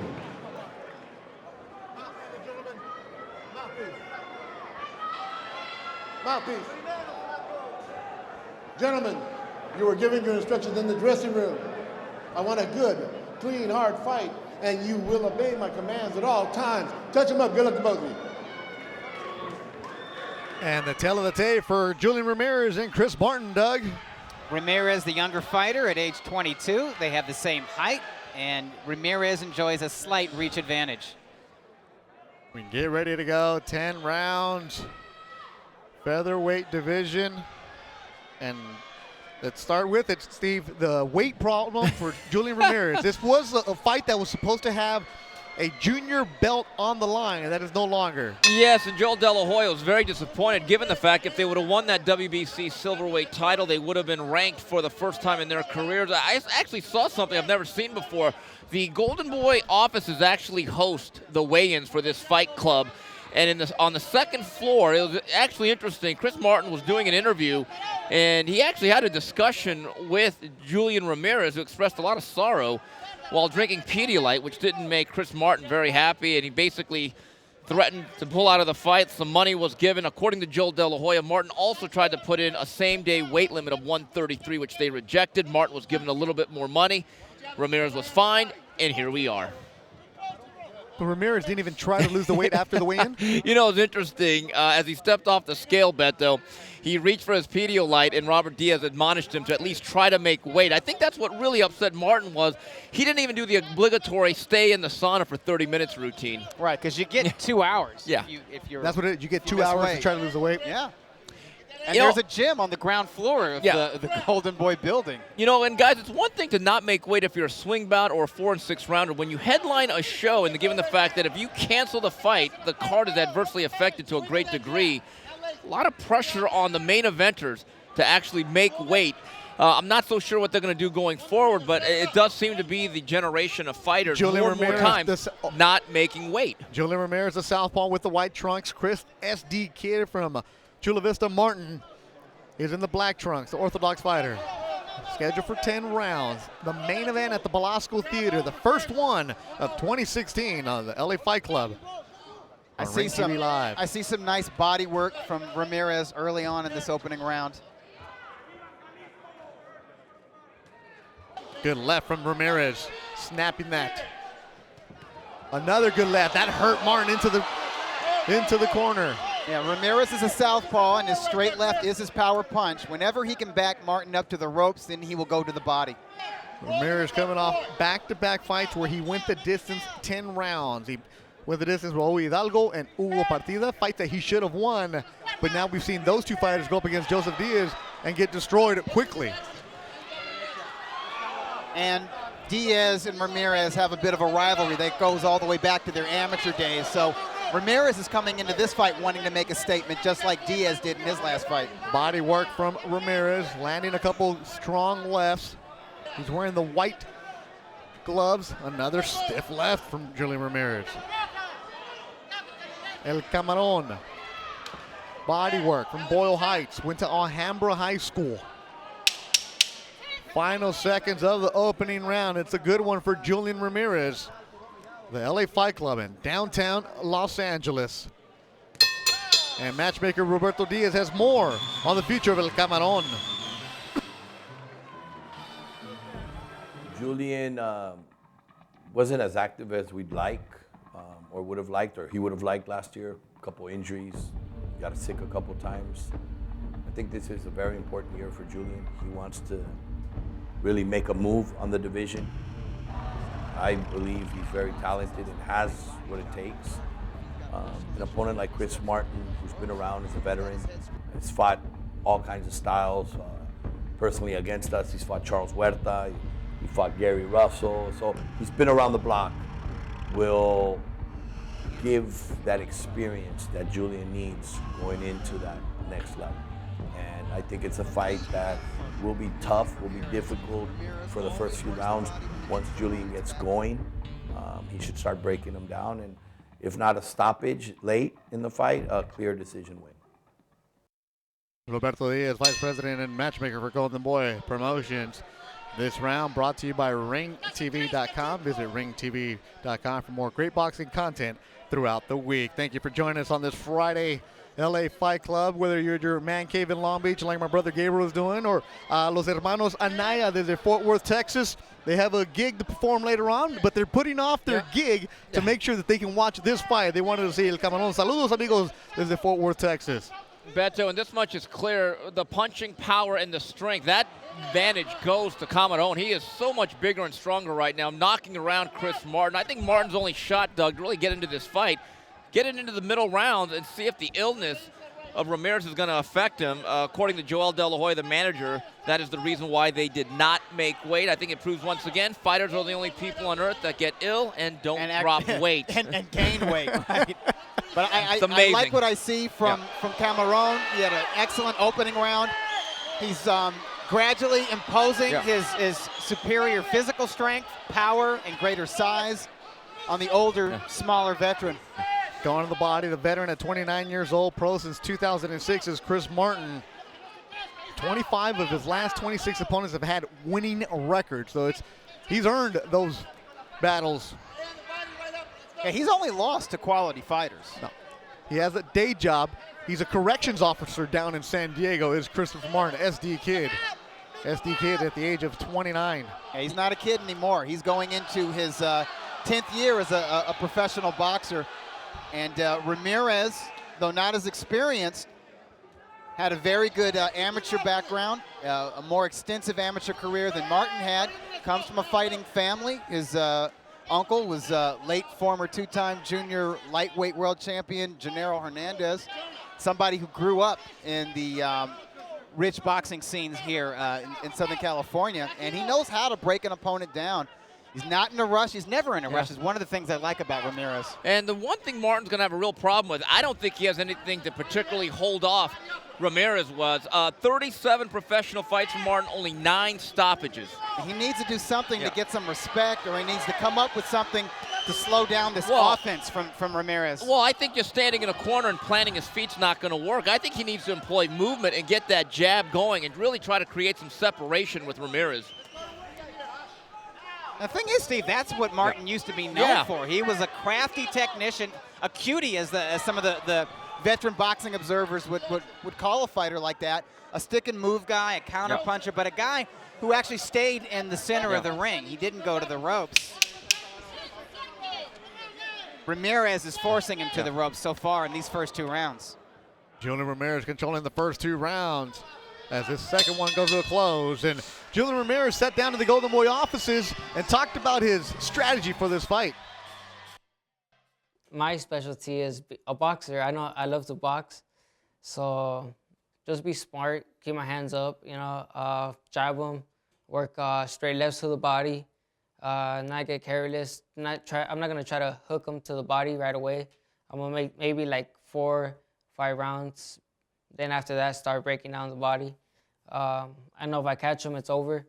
Mouthpiece. Gentlemen, you were giving your instructions in the dressing room. I want a good, clean, hard fight, and you will obey my commands at all times. Touch him up. Good luck to both of you. And the tale of the tape for Julian Ramirez and Chris Martin, Doug. Ramirez, the younger fighter at age 22. They have the same height, and Ramirez enjoys a slight reach advantage. We can get ready to go. 10 rounds. Featherweight division. And let's start with it, Steve. The weight problem for Julian Ramirez. This was a fight that was supposed to have a junior belt on the line, and that is no longer. Yes, and Joel De La Hoya was very disappointed, given the fact if they would have won that WBC silverweight title, they would have been ranked for the first time in their careers. I actually saw something I've never seen before. The Golden Boy offices actually host the weigh-ins for this fight club. And on the second floor, it was actually interesting. Chris Martin was doing an interview, and he actually had a discussion with Julian Ramirez, who expressed a lot of sorrow while drinking Pedialyte, which didn't make Chris Martin very happy, and he basically threatened to pull out of the fight. Some money was given. According to Joel De La Hoya, Martin also tried to put in a same-day weight limit of 133, which they rejected. Martin was given a little bit more money. Ramirez was fined, and here we are. But Ramirez didn't even try to lose the weight after the weigh-in? You know, it's interesting. As he stepped off the scale, Beto, he reached for his Pedialyte, and Robert Diaz admonished him to at least try to make weight. I think that's what really upset Martin was he didn't even do the obligatory stay in the sauna for 30 minutes routine. Right, because you get 2 hours. Yeah. If you're That's what it is. You get 2 hours to try to lose the weight. Yeah. And You there's know- a gym on the ground floor of Yeah. the Golden Boy building. You know, and guys, it's one thing to not make weight if you're a swing bout or a 4- and 6-rounder. When you headline a show, and given the fact that if you cancel the fight, the card is adversely affected to a great degree, a lot of pressure on the main eventers to actually make weight. I'm not so sure what they're going to do going forward, but it does seem to be the generation of fighters Julian more and more Ramirez, time not making weight. Julian Ramirez, the southpaw with the white trunks. Chris SD Kid from Chula Vista Martin is in the black trunks, the Orthodox fighter. Scheduled for 10 rounds. The main event at the Belasco Theater, the first one of 2016 on the LA Fight Club. I On see Ring TV Live. I see some nice body work from Ramirez early on in this opening round. Good left from Ramirez, snapping that. Another good left. That hurt Martin into the corner. Yeah, Ramirez is a southpaw, and his straight left is his power punch. Whenever he can back Martin up to the ropes, then he will go to the body. Ramirez coming off back-to-back fights where he went the distance 10 rounds. He went the distance with Raul Hidalgo and Hugo Partida, fight that he should have won. But now we've seen those two fighters go up against Joseph Diaz and get destroyed quickly. And Diaz and Ramirez have a bit of a rivalry that goes all the way back to their amateur days. So Ramirez is coming into this fight wanting to make a statement just like Diaz did in his last fight. Body work from Ramirez, landing a couple strong lefts. He's wearing the white gloves. Another stiff left from Julian Ramirez. El Camarón. Body work from Boyle Heights. Went to Alhambra High School. Final seconds of the opening round. It's a good one for Julian Ramirez. The LA Fight Club in downtown Los Angeles. And matchmaker Roberto Diaz has more on the future of El Camarón. Julian wasn't as active as we'd like, or would have liked, or he would have liked last year. A couple injuries, got sick a couple times. I think this is a very important year for Julian. He wants to really make a move on the division. I believe he's very talented and has what it takes. An opponent like Chris Martin, who's been around as a veteran, has fought all kinds of styles. Personally against us, he's fought Charles Huerta, he fought Gary Russell, so he's been around the block. Will give that experience that Julian needs going into that next level. And I think it's a fight that will be tough, will be difficult for the first few rounds. Once Julian gets going, he should start breaking them down, and if not a stoppage late in the fight, a clear decision win. Roberto Diaz, Vice President and Matchmaker for Golden Boy Promotions. This round brought to you by ringtv.com. Visit ringtv.com for more great boxing content throughout the week. Thank you for joining us on this Friday LA Fight Club, whether you're at your man cave in Long Beach like my brother Gabriel is doing, or Los Hermanos Anaya, they're at Fort Worth, Texas. They have a gig to perform later on, but they're putting off their gig to make sure that they can watch this fight. They wanted to see El Camarón. Saludos, amigos, desde Fort Worth, Texas. Beto, and this much is clear, the punching power and the strength, that advantage goes to Camarón. He is so much bigger and stronger right now, knocking around Chris Martin. I think Martin's only shot, Doug, to really get into this fight, get it into the middle rounds and see if the illness of Ramirez is going to affect him. According to Joel De La Hoya, the manager, that is the reason why they did not make weight. I think it proves once again, fighters are the only people on earth that get ill and don't drop weight. and gain weight, right? But I amazing. like what I see from Camarón. He had an excellent opening round. He's gradually imposing his superior physical strength, power, and greater size on the older, smaller veteran. Going to the body, the veteran at 29 years old, pro since 2006, is Chris Martin. 25 of his last 26 opponents have had winning records, so he's earned those battles. Yeah, he's only lost to quality fighters. No. He has a day job. He's a corrections officer down in San Diego, is Christopher Martin, SD Kid. SD Kid at the age of 29. Yeah, he's not a kid anymore. He's going into his 10th year as a professional boxer. And Ramirez, though not as experienced, had a very good amateur background, a more extensive amateur career than Martin had. Comes from a fighting family. His uncle was late former two-time junior lightweight world champion Gennaro Hernandez, somebody who grew up in the rich boxing scenes here in Southern California, and he knows how to break an opponent down. He's not in a rush. He's never in a rush. Is one of the things I like about Ramirez. And the one thing Martin's going to have a real problem with, I don't think he has anything to particularly hold off Ramirez was. 37 professional fights from Martin, only 9 stoppages. He needs to do something to get some respect, or he needs to come up with something to slow down this offense from Ramirez. Well, I think just standing in a corner and planting his feet's not going to work. I think he needs to employ movement and get that jab going and really try to create some separation with Ramirez. The thing is, Steve, that's what Martin used to be known for. He was a crafty technician, a cutie, as some of the veteran boxing observers would call a fighter like that. A stick and move guy, a counter puncher, but a guy who actually stayed in the center of the ring. He didn't go to the ropes. Ramirez is forcing him to the ropes so far in these first 2 rounds. Julian Ramirez controlling the first 2 rounds as this second one goes to a close. And Julian Ramirez sat down to the Golden Boy offices and talked about his strategy for this fight. My specialty is a boxer. I know I love to box, so just be smart, keep my hands up, jab them, work straight lefts to the body, not get careless. I'm not gonna try to hook him to the body right away. I'm gonna make maybe like 4, 5 rounds. Then after that, start breaking down the body. I know if I catch him, it's over.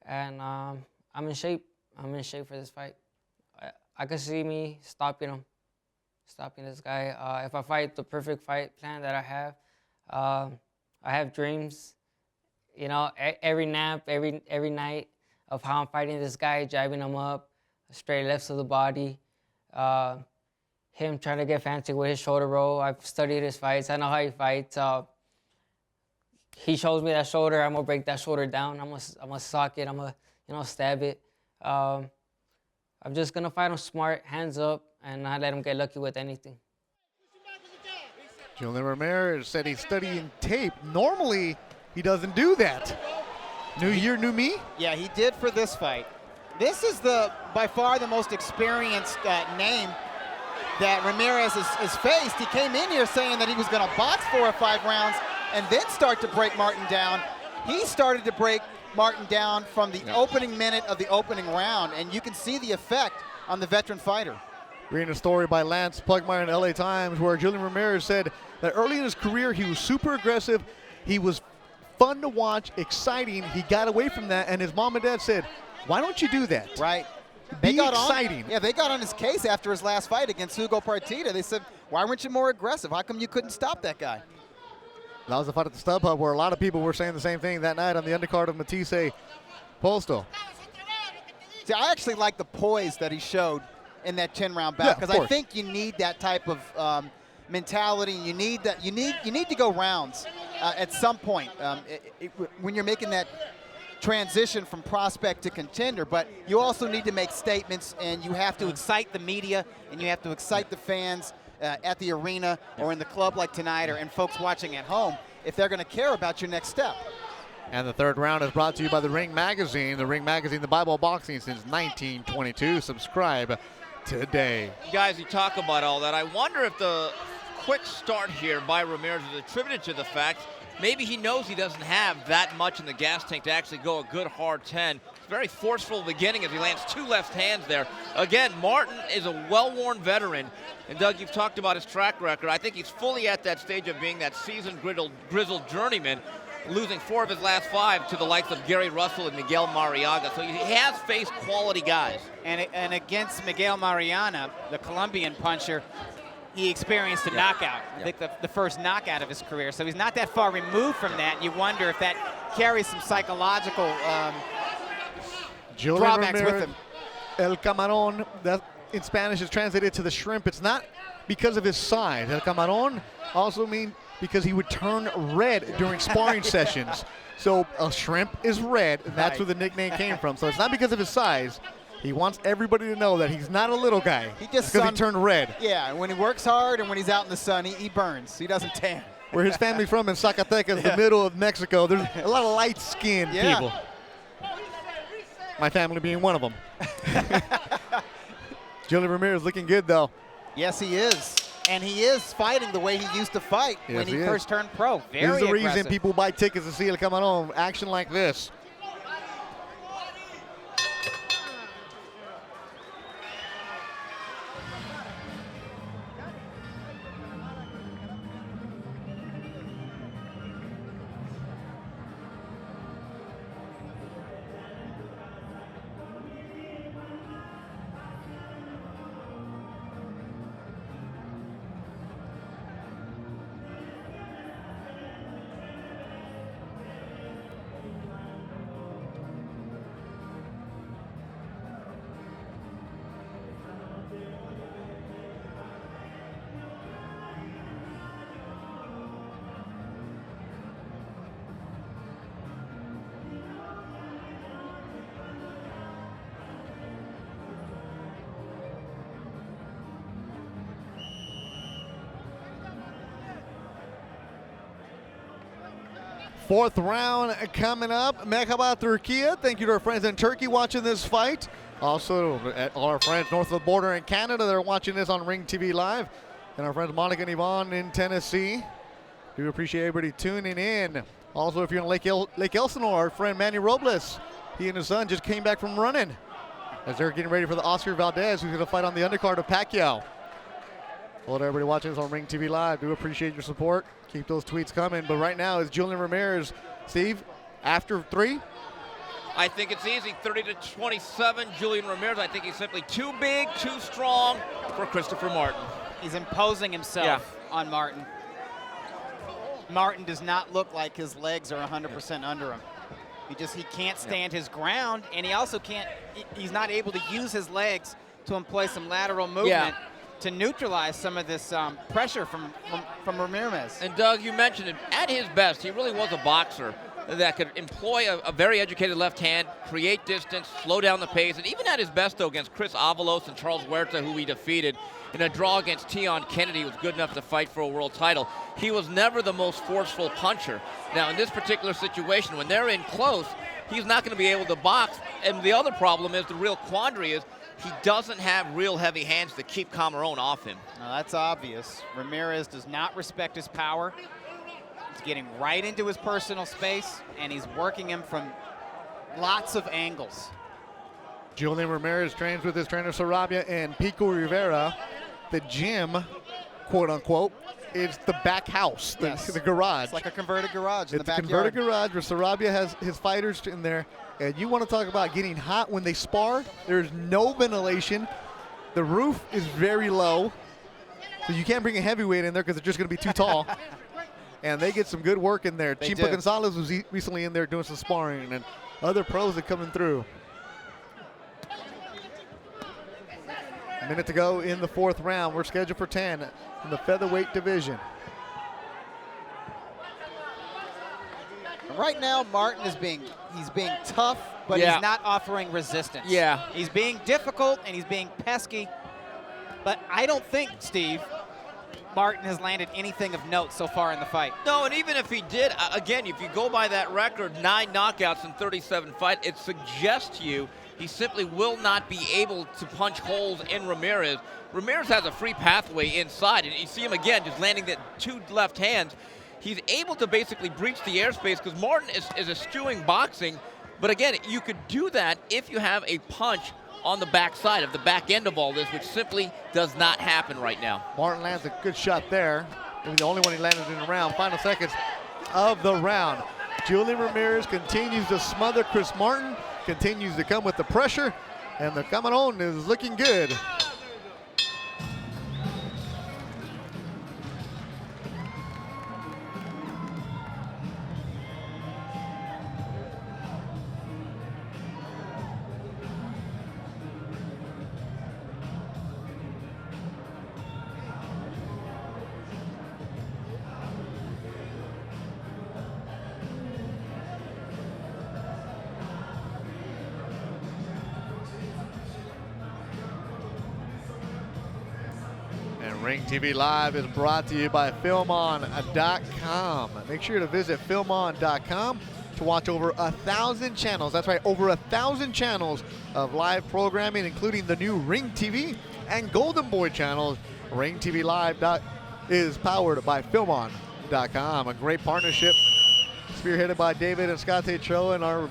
And I'm in shape. I'm in shape for this fight. I could see me stopping this guy. If I fight the perfect fight plan that I have dreams, you know, every nap, every night of how I'm fighting this guy, jabbing him up, straight lefts to the body. Him trying to get fancy with his shoulder roll. I've studied his fights. I know how he fights. He shows me that shoulder. I'm gonna break that shoulder down. I'm gonna sock it. I'm gonna, stab it. I'm just gonna fight him smart, hands up, and not let him get lucky with anything. Julian Ramirez said he's studying tape. Normally, he doesn't do that. New year, new me? Yeah, he did for this fight. This is by far the most experienced name that Ramirez has faced. He came in here saying that he was going to box 4 or 5 rounds and then start to break Martin down. He started to break Martin down from the opening minute of the opening round, and you can see the effect on the veteran fighter. Reading a story by Lance Pugmire in LA Times where Julian Ramirez said that early in his career he was super aggressive. He was fun to watch, exciting. He got away from that, and his mom and dad said, why don't you do that? Right. Be exciting. They got on his case after his last fight against Hugo Partida. They said, why weren't you more aggressive? How come you couldn't stop that guy? That was the fight at the StubHub where a lot of people were saying the same thing that night on the undercard of Matisse Posto. See, I actually like the poise that he showed in that 10-round bout because I think you need that type of mentality. You need that. You need to go rounds at some point when you're making that transition from prospect to contender, but you also need to make statements, and you have to excite the media, and you have to excite the fans at the arena or in the club like tonight, and folks watching at home if they're going to care about your next step. And the third round is brought to you by the Ring Magazine. The Ring Magazine, the Bible of Boxing since 1922. Subscribe today. Guys, you talk about all that. I wonder if the quick start here by Ramirez is attributed to the fact maybe he knows he doesn't have that much in the gas tank to actually go a good hard 10. Very forceful beginning as he lands 2 left hands there. Again, Martin is a well-worn veteran. And Doug, you've talked about his track record. I think he's fully at that stage of being that seasoned, grizzled journeyman, losing 4 of his last 5 to the likes of Gary Russell and Miguel Mariaga. So he has faced quality guys. And against Miguel Mariana, the Colombian puncher, he experienced a knockout. I think the first knockout of his career. So he's not that far removed from that. And you wonder if that carries some psychological drawbacks with him. El Camarón, that in Spanish is translated to the shrimp. It's not because of his size. El Camarón also means because he would turn red during sparring sessions. So a shrimp is red, and that's where the nickname came from. So it's not because of his size. He wants everybody to know that he's not a little guy. He just because he turned red. Yeah, when he works hard and when he's out in the sun, he burns. He doesn't tan. Where his family's from in Zacatecas, the middle of Mexico, there's a lot of light-skinned people. My family being one of them. Julian Ramirez looking good, though. Yes, he is. And he is fighting the way he used to fight when he first turned pro. Very aggressive. This is the reason aggressive. people buy tickets to see El Camarón. Action like this. Fourth round coming up. Merhaba, Turkey. Thank you to our friends in Turkey watching this fight. Also, all our friends north of the border in Canada, they're watching this on Ring TV Live. And our friends Monica and Yvonne in Tennessee. We appreciate everybody tuning in. Also, if you're in Lake Elsinore, our friend Manny Robles He and his son just came back from running as they're getting ready for the Oscar Valdez, who's going to fight on the undercard of Pacquiao. Well, to everybody watching us on Ring TV Live, do appreciate your support. Keep those tweets coming. But right now is Julian Ramirez. Steve, after 3? I think it's easy, 30-27, Julian Ramirez. I think he's simply too big, too strong for Christopher Martin. He's imposing himself on Martin. Martin does not look like his legs are 100% under him. He can't stand his ground, and he also he's not able to use his legs to employ some lateral movement to neutralize some of this pressure from Ramirez. And Doug, you mentioned it, at his best, he really was a boxer that could employ a very educated left hand, create distance, slow down the pace, and even at his best, though, against Chris Avalos and Charles Huerta, who he defeated, in a draw against Tion Kennedy, who was good enough to fight for a world title, he was never the most forceful puncher. Now, in this particular situation, when they're in close, he's not going to be able to box, and the other problem is, the real quandary is, he doesn't have real heavy hands to keep Cameron off him. Now, that's obvious. Ramirez does not respect his power. He's getting right into his personal space, and he's working him from lots of angles. Julian Ramirez trains with his trainer Sarabia and Pico Rivera. The gym, quote unquote, is the back house, the garage. It's like a converted garage in the backyard. It's a converted garage where Sarabia has his fighters in there. And you want to talk about getting hot when they spar? There's no ventilation. The roof is very low. So you can't bring a heavyweight in there because they're just going to be too tall. And they get some good work in there. Chimpa Gonzalez was recently in there doing some sparring, and other pros are coming through. A minute to go in the 4th round. We're scheduled for 10 in the featherweight division. Right now, Martin is being tough, but he's not offering resistance. Yeah. He's being difficult and he's being pesky. But I don't think, Steve, Martin has landed anything of note so far in the fight. No, and even if he did, again, if you go by that record, 9 knockouts in 37 fights, it suggests to you he simply will not be able to punch holes in Ramirez. Ramirez has a free pathway inside, and you see him again just landing the 2 left hands. He's able to basically breach the airspace because Martin is eschewing boxing. But again, you could do that if you have a punch on the backside of the back end of all this, which simply does not happen right now. Martin lands a good shot there. Maybe the only one he landed in the round. Final seconds of the round. Julian Ramirez continues to smother Chris Martin, continues to come with the pressure, and the Cameron is looking good. Ring TV Live is brought to you by Filmon.com. Make sure to visit Filmon.com to watch over 1,000 channels. That's right, over 1,000 channels of live programming, including the new Ring TV and Golden Boy channels. Ring TV Live is powered by Filmon.com. A great partnership spearheaded by David and Scott Tetro, and our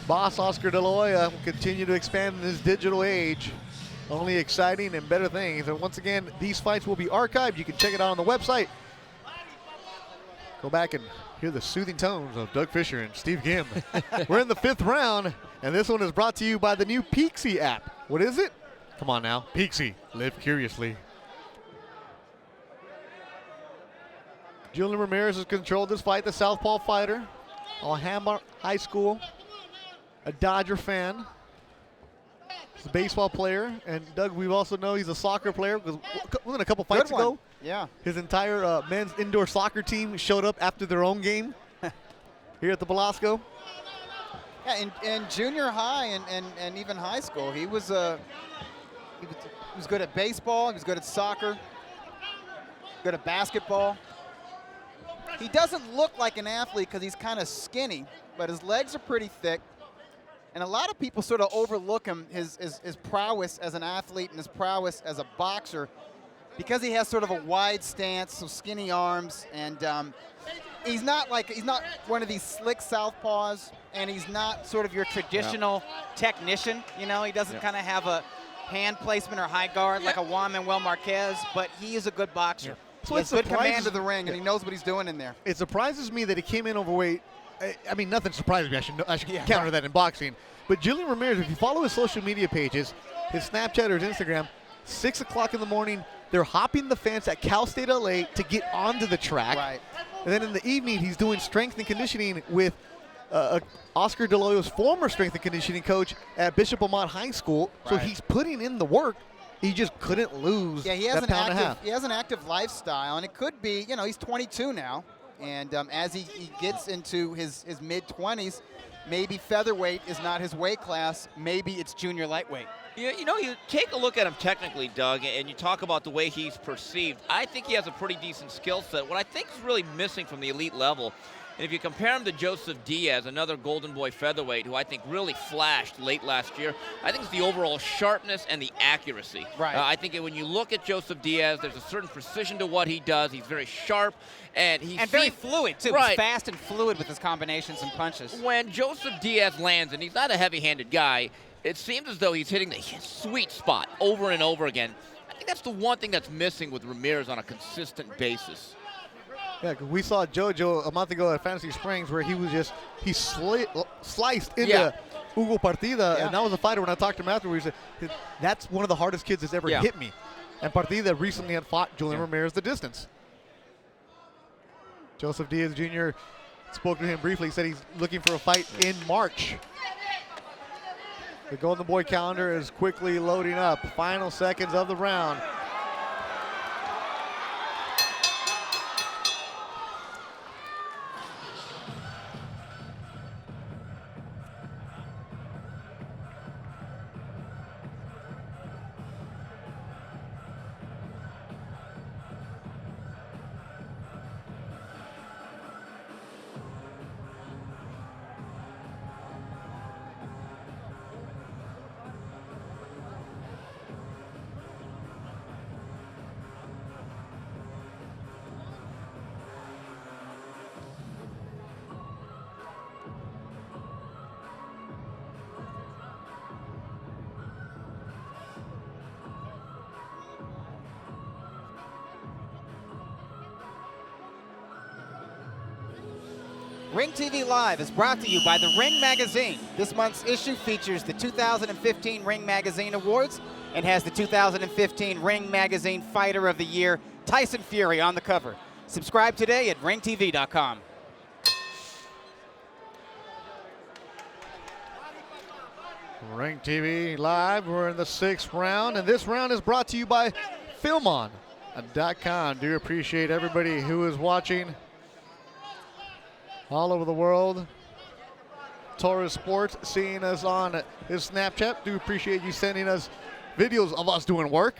boss, Oscar De La Hoya, will continue to expand in this digital age. Only exciting and better things. And once again, these fights will be archived. You can check it out on the website. Go back and hear the soothing tones of Doug Fisher and Steve Kim. We're in the 5th round, and this one is brought to you by the new Peaksy app. What is it? Come on now. Peaksy. Live curiously. Julian Ramirez has controlled this fight, the southpaw fighter. Alhambra High School. A Dodger fan. He's a baseball player, and Doug, we also know he's a soccer player because wasn't a couple fights ago? Yeah. His entire men's indoor soccer team showed up after their own game here at the Belasco. Yeah, in junior high and even high school, he was good at baseball. He was good at soccer. Good at basketball. He doesn't look like an athlete because he's kind of skinny, but his legs are pretty thick. And a lot of people sort of overlook him, his prowess as an athlete and his prowess as a boxer, because he has sort of a wide stance, some skinny arms, and he's not one of these slick southpaws, and he's not sort of your Traditional technician, you know, he doesn't kind of have a hand placement or high guard like a Juan Manuel Marquez, but he is a good boxer. So it's good command of the ring, and he knows what he's doing in there. It surprises me that he came in overweight. I mean, nothing surprises me. I should counter that in boxing. But Julian Ramirez, if you follow his social media pages, his Snapchat or his Instagram, 6 o'clock in the morning, they're hopping the fence at Cal State LA to get onto the track. Right. And then in the evening, he's doing strength and conditioning with Oscar De Loyo's former strength and conditioning coach at Bishop Amat High School. So he's putting in the work. He just couldn't lose he has that pound and a half. He has an active lifestyle, and it could be, you know, he's 22 now. And as he gets into his mid-20s, maybe featherweight is not his weight class. Maybe it's junior lightweight. You know, you take a look at him technically, Doug, and you talk about the way he's perceived. I think he has a pretty decent skill set. What I think is really missing from the elite level, and if you compare him to Joseph Diaz, another Golden Boy featherweight, who I think really flashed late last year, I think it's the overall sharpness and the accuracy. Right. I think when you look at Joseph Diaz, there's a certain precision to what he does. He's very sharp, and he's very fluid, too. Right. He's fast and fluid with his combinations and punches. When Joseph Diaz lands, and he's not a heavy-handed guy, it seems as though he's hitting the sweet spot over and over again. I think that's the one thing that's missing with Ramirez on a consistent basis. Yeah, 'cause we saw JoJo a month ago at Fantasy Springs where he was he sliced into Hugo Partida, and that was a fighter. When I talked to him afterwards, he said, that's one of the hardest kids that's ever hit me. And Partida recently had fought Julian Ramirez the distance. Joseph Diaz Jr. spoke to him briefly. He said he's looking for a fight in March. The Golden Boy calendar is quickly loading up. Final seconds of the round. Ring TV Live is brought to you by the Ring Magazine. This month's issue features the 2015 Ring Magazine Awards and has the 2015 Ring Magazine Fighter of the Year, Tyson Fury, on the cover. Subscribe today at ringtv.com. Ring TV Live, we're in the 6th round, and this round is brought to you by Filmon.com. Do appreciate everybody who is watching all over the world. Torres Sports seeing us on his Snapchat. Do appreciate you sending us videos of us doing work.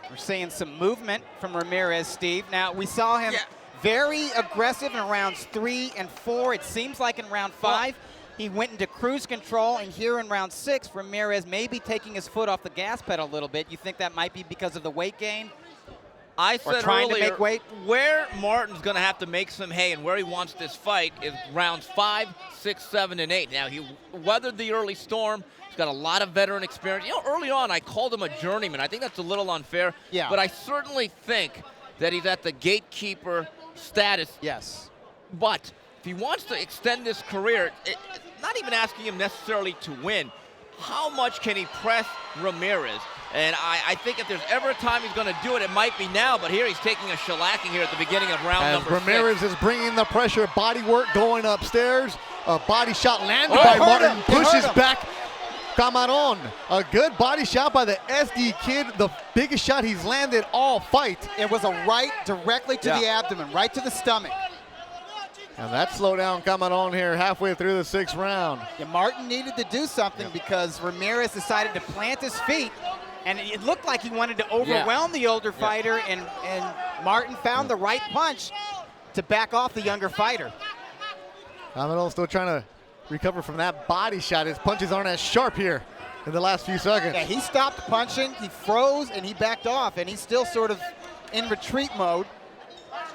We're seeing some movement from Ramirez, Steve. Now, we saw him very aggressive in rounds 3 and 4. It seems like in round 5, he went into cruise control, and here in round 6, Ramirez may be taking his foot off the gas pedal a little bit. You think that might be because of the weight gain? I said trying earlier, to make weight? Where Martin's going to have to make some hay and where he wants this fight is rounds 5, 6, 7, and 8. Now, he weathered the early storm. He's got a lot of veteran experience. You know, early on, I called him a journeyman. I think that's a little unfair. Yeah. But I certainly think that he's at the gatekeeper status. Yes. But if he wants to extend this career, not even asking him necessarily to win, how much can he press Ramirez? And I think if there's ever a time he's going to do it, it might be now. But here he's taking a shellacking here at the beginning of round number 6. Ramirez is bringing the pressure. Body work going upstairs. A body shot landed by Martin. Pushes back Camarón. A good body shot by the SD kid. The biggest shot he's landed all fight. It was a right directly to the abdomen, right to the stomach. And that slowed down Camarón here halfway through the 6th round. Yeah, Martin needed to do something because Ramirez decided to plant his feet. And it looked like he wanted to overwhelm the older fighter, and Martin found the right punch to back off the younger fighter. Camarón still trying to recover from that body shot. His punches aren't as sharp here in the last few seconds. Yeah, he stopped punching, he froze, and he backed off, and he's still sort of in retreat mode.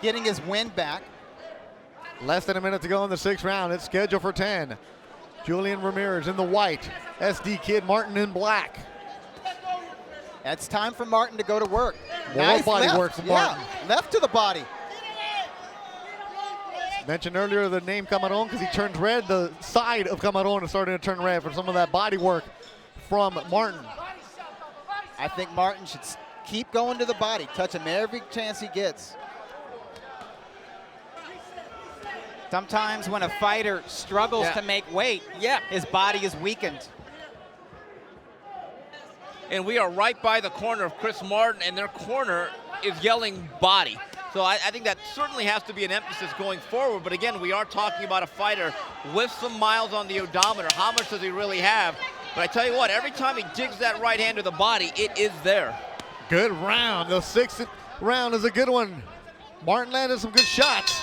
getting his wind back. Less than a minute to go in the 6th round. It's scheduled for 10. Julian Ramirez in the white. SD Kid Martin in black. It's time for Martin to go to work. More Nice body left. work from Martin. Yeah, left to the body. Mentioned earlier the name Camarón because he turns red. The side of Camarón is starting to turn red for some of that body work from Martin. I think Martin should keep going to the body, touch him every chance he gets. Sometimes when a fighter struggles to make weight, his body is weakened. And we are right by the corner of Chris Martin, and their corner is yelling body. So I think that certainly has to be an emphasis going forward. But again, we are talking about a fighter with some miles on the odometer. How much does he really have? But I tell you what, every time he digs that right hand to the body, it is there. Good round. The 6th round is a good one. Martin landed some good shots.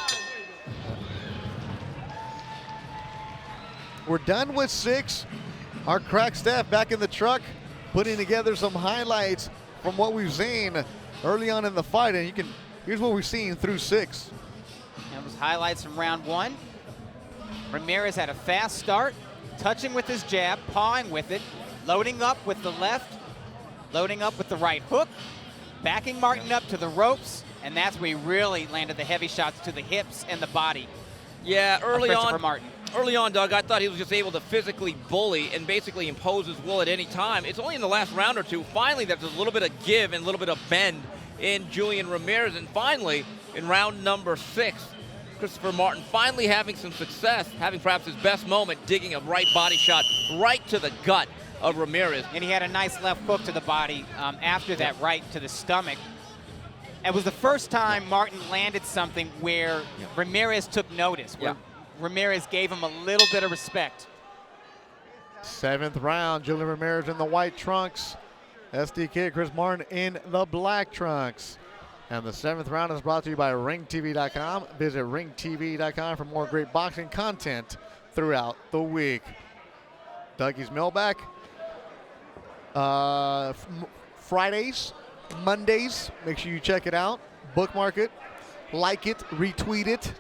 We're done with 6. Our crack staff back in the truck, putting together some highlights from what we've seen early on in the fight. And here's what we've seen through 6. And those highlights from round 1. Ramirez had a fast start, touching with his jab, pawing with it, loading up with the left, loading up with the right hook, backing Martin up to the ropes, and that's where he really landed the heavy shots to the hips and the body. Yeah, early on, Martin. Early on, Doug, I thought he was just able to physically bully and basically impose his will at any time. It's only in the last round or two, finally, there's a little bit of give and a little bit of bend in Julian Ramirez. And finally, in round number 6, Christopher Martin finally having some success, having perhaps his best moment, digging a right body shot right to the gut of Ramirez. And he had a nice left hook to the body after that right to the stomach. It was the first time Martin landed something where Ramirez took notice, where Ramirez gave him a little bit of respect. 7th round, Julian Ramirez in the white trunks. SD Kid Chris Martin in the black trunks. And the 7th round is brought to you by ringtv.com. Visit ringtv.com for more great boxing content throughout the week. Dougie's Mailback. Fridays, Mondays, make sure you check it out. Bookmark it, like it, retweet it.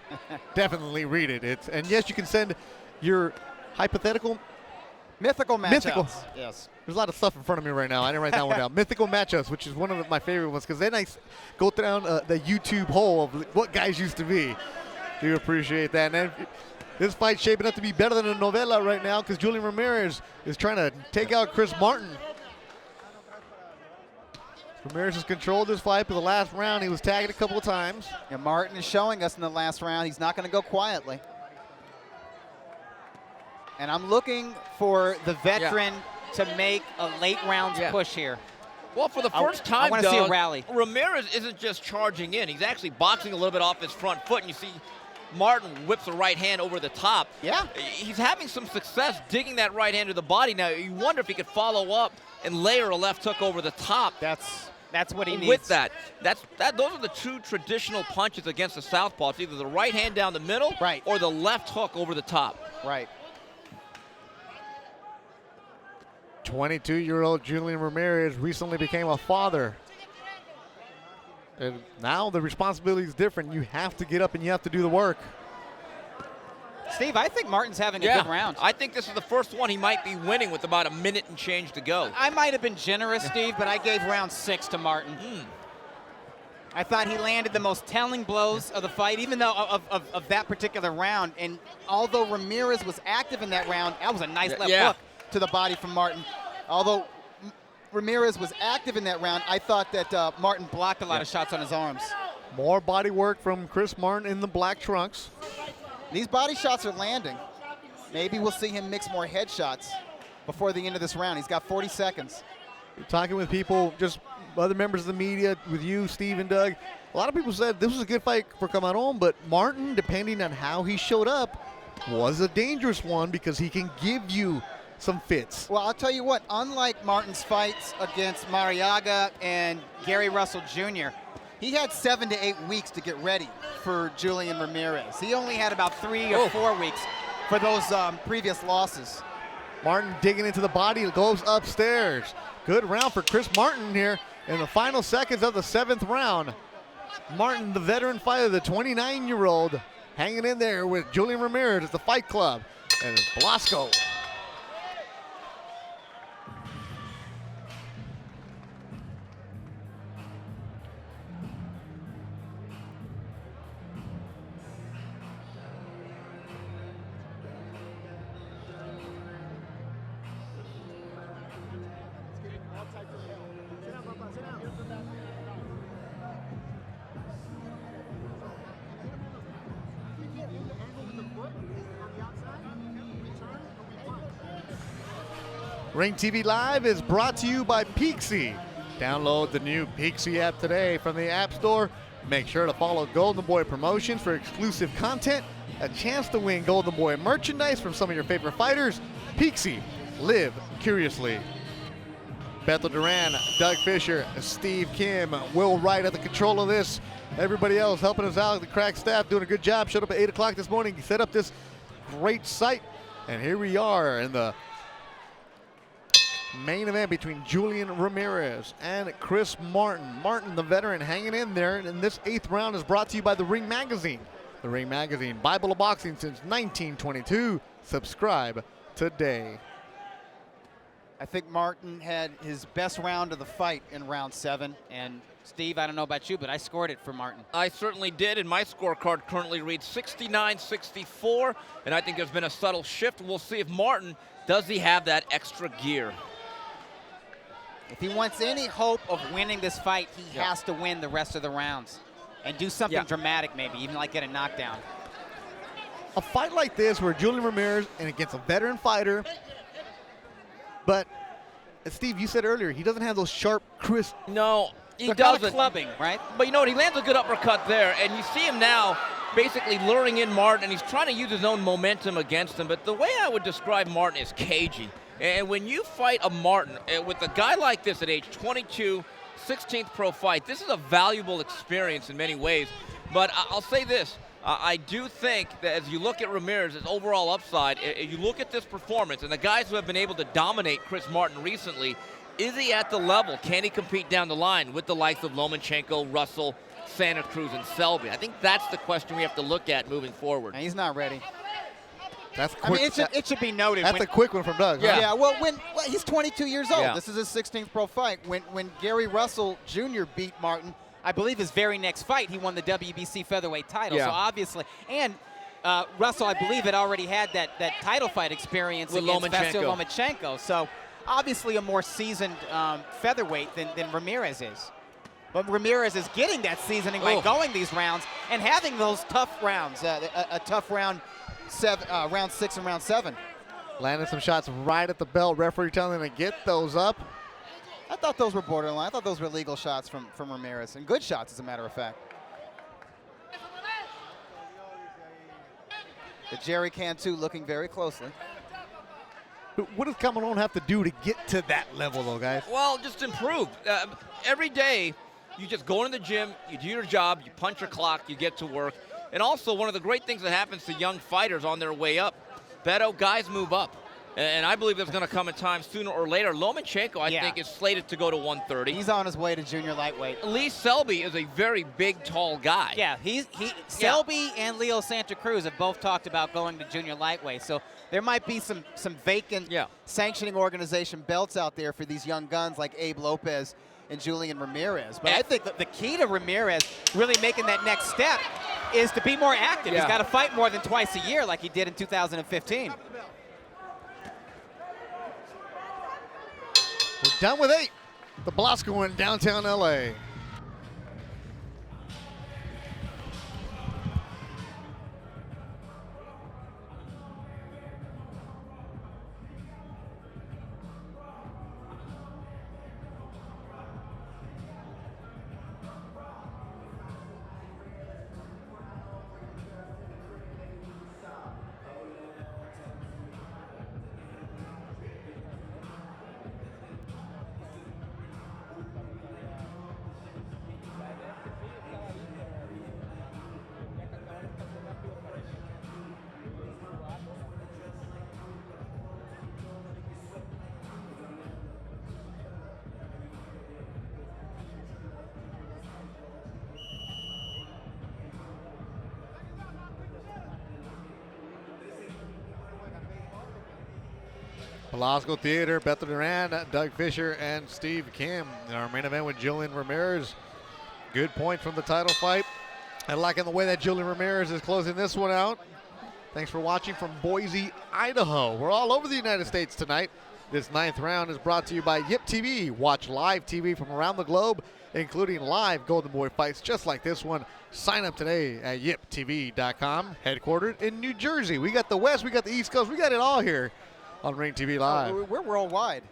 Definitely read it. And yes, you can send your hypothetical mythical matchups. Yes. There's a lot of stuff in front of me right now. I didn't write that one down. Mythical matchups, which is one of my favorite ones, because then I go down the YouTube hole of what guys used to be. Do appreciate that. And this fight's shaping up to be better than a novella right now, because Julian Ramirez is trying to take out Chris Martin. Ramirez has controlled this fight for the last round. He was tagged a couple of times. And Martin is showing us in the last round he's not going to go quietly. And I'm looking for the veteran to make a late rounds push here. Well, for the first time, I want to see a rally. Ramirez isn't just charging in. He's actually boxing a little bit off his front foot. And you see Martin whips the right hand over the top. Yeah. He's having some success digging that right hand to the body. Now, you wonder if he could follow up and layer a left hook over the top. That's what he needs. With that, those are the two traditional punches against the southpaw. It's either the right hand down the middle or the left hook over the top. Right. 22-year-old Julian Ramirez recently became a father. And now the responsibility is different. You have to get up and you have to do the work. Steve, I think Martin's having a good round. I think this is the first one he might be winning with about a minute and change to go. I might have been generous, Steve, but I gave round 6 to Martin. I thought he landed the most telling blows of the fight, even though of that particular round. And although Ramirez was active in that round, that was a nice left hook to the body from Martin. Although Ramirez was active in that round, I thought that Martin blocked a lot of shots on his arms. More body work from Chris Martin in the black trunks. These body shots are landing. Maybe we'll see him mix more headshots before the end of this round. He's got 40 seconds. Talking with people, just other members of the media, with you, Steve and Doug, a lot of people said this was a good fight for Camarón, but Martin, depending on how he showed up, was a dangerous one because he can give you some fits. Well, I'll tell you what, unlike Martin's fights against Mariaga and Gary Russell Jr., he had 7 to 8 weeks to get ready for Julian Ramirez. He only had about 3 or 4 weeks for those previous losses. Martin digging into the body, goes upstairs. Good round for Chris Martin here in the final seconds of the 7th round. Martin, the veteran fighter, the 29-year-old, hanging in there with Julian Ramirez at the Fight Club. And it's Blasco. Ring TV Live is brought to you by Peaksy. Download the new Peaksy app today from the App Store. Make sure to follow Golden Boy Promotions for exclusive content, a chance to win Golden Boy merchandise from some of your favorite fighters. Peaksy, live curiously. Bethel Duran, Doug Fisher, Steve Kim, Will Wright at the control of this. Everybody else helping us out, the crack staff doing a good job. Showed up at 8 o'clock this morning, set up this great site. And here we are in the main event between Julian Ramirez and Chris Martin. Martin, the veteran, hanging in there. And this 8th round is brought to you by The Ring Magazine. The Ring Magazine, Bible of Boxing since 1922. Subscribe today. I think Martin had his best round of the fight in round 7. And Steve, I don't know about you, but I scored it for Martin. I certainly did, and my scorecard currently reads 69-64, and I think there's been a subtle shift. We'll see if Martin, does he have that extra gear? If he wants any hope of winning this fight, he has to win the rest of the rounds and do something dramatic, maybe, even like get a knockdown. A fight like this where Julian Ramirez and against a veteran fighter, but as Steve, you said earlier, he doesn't have those sharp, crisp. No, he They're doesn't. Clubbing, right? But you know what? He lands a good uppercut there, and you see him now basically luring in Martin, and he's trying to use his own momentum against him. But the way I would describe Martin is cagey. And when you fight a Martin with a guy like this at age 22, 16th pro fight, this is a valuable experience in many ways. But I'll say this. I do think that as you look at Ramirez's overall upside, if you look at this performance and the guys who have been able to dominate Chris Martin recently, is he at the level? Can he compete down the line with the likes of Lomachenko, Russell, Santa Cruz, and Selby? I think that's the question we have to look at moving forward. And he's not ready. That's quick. I mean, it should be noted. That's a quick one from Doug. Yeah, well, he's 22 years old. Yeah. This is his 16th pro fight. When Gary Russell Jr. beat Martin, I believe his very next fight, he won the WBC featherweight title. Yeah. So obviously, and Russell, I believe, had already had that title fight experience with against Lomachenko. Lomachenko. So obviously a more seasoned featherweight than Ramirez is. But Ramirez is getting that seasoning by going these rounds and having those tough rounds. a tough round 6 and round 7. Landing some shots right at the belt. Referee telling him to get those up. I thought those were borderline. I thought those were legal shots from Ramirez, and good shots, as a matter of fact. The Jerry Cantu looking very closely. What does Cameron have to do to get to that level, though, guys? Well, just improve. Every day, you just go into the gym, you do your job, you punch your clock, you get to work. And also, one of the great things that happens to young fighters on their way up, Beto, guys move up. And I believe there's going to come a time sooner or later. Lomachenko, I think, is slated to go to 130. He's on his way to junior lightweight. Lee Selby is a very big, tall guy. Yeah, Selby and Leo Santa Cruz have both talked about going to junior lightweight. So there might be some vacant sanctioning organization belts out there for these young guns like Abe Lopez and Julian Ramirez. But I think the key to Ramirez really making that next step is to be more active. He's got to fight more than twice a year like he did in 2015. We're done with 8. The Blasco in downtown LA. Velasco Theater, Beto Duran, Doug Fisher, and Steve Kim. In our main event with Julian Ramirez. Good point from the title fight. I like in the way that Julian Ramirez is closing this one out. Thanks for watching from Boise, Idaho. We're all over the United States tonight. This 9th round is brought to you by Yip TV. Watch live TV from around the globe, including live Golden Boy fights just like this one. Sign up today at yiptv.com, headquartered in New Jersey. We got the West, we got the East Coast, we got it all here on Ring TV Live. Oh, we're worldwide.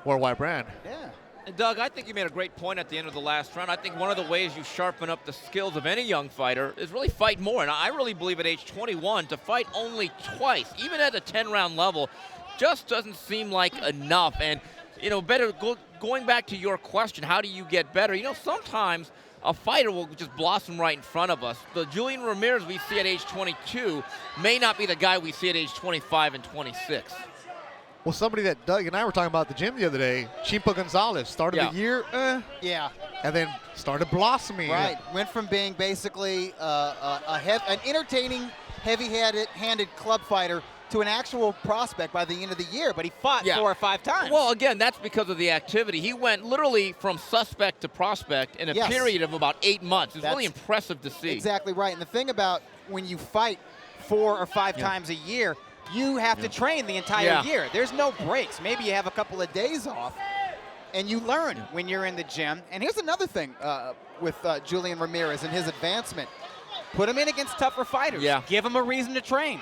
Worldwide brand. Yeah. And Doug, I think you made a great point at the end of the last round. I think one of the ways you sharpen up the skills of any young fighter is really fight more. And I really believe at age 21 to fight only twice, even at a 10-round level, just doesn't seem like enough. And, you know, going back to your question, how do you get better? You know, sometimes a fighter will just blossom right in front of us. The Julian Ramirez we see at age 22 may not be the guy we see at age 25 and 26. Well, somebody that Doug and I were talking about at the gym the other day, Chimpa Gonzalez, started the year, yeah, and then started blossoming. Right, went from being basically an entertaining, heavy-handed club fighter to an actual prospect by the end of the year, but he fought 4 or 5 times. Well, again, that's because of the activity. He went literally from suspect to prospect in a period of about 8 months. It's really impressive to see. Exactly right, and the thing about when you fight 4 or 5 times a year, you have to train the entire year. There's no breaks. Maybe you have a couple of days off, and you learn when you're in the gym. And here's another thing with Julian Ramirez and his advancement. Put him in against tougher fighters. Give him a reason to train.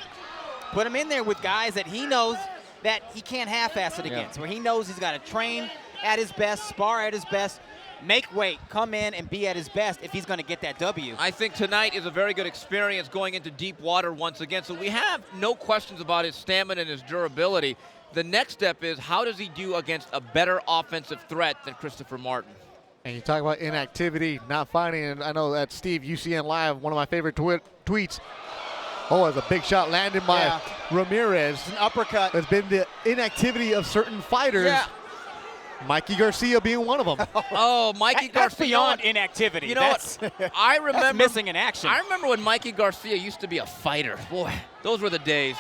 Put him in there with guys that he knows that he can't half-ass it against, where he knows he's got to train at his best, spar at his best, make weight, come in and be at his best if he's going to get that W. I think tonight is a very good experience going into deep water once again. So we have no questions about his stamina and his durability. The next step is how does he do against a better offensive threat than Christopher Martin? And you talk about inactivity, not fighting, and I know that Steve, UCN Live, one of my favorite tweets. Oh, as a big shot landed by Ramirez. An uppercut. Has been the inactivity of certain fighters. Mikey Garcia being one of them. Oh, Mikey Garcia. That's beyond inactivity. You know what? I remember that's missing in action. I remember when Mikey Garcia used to be a fighter. Boy, those were the days.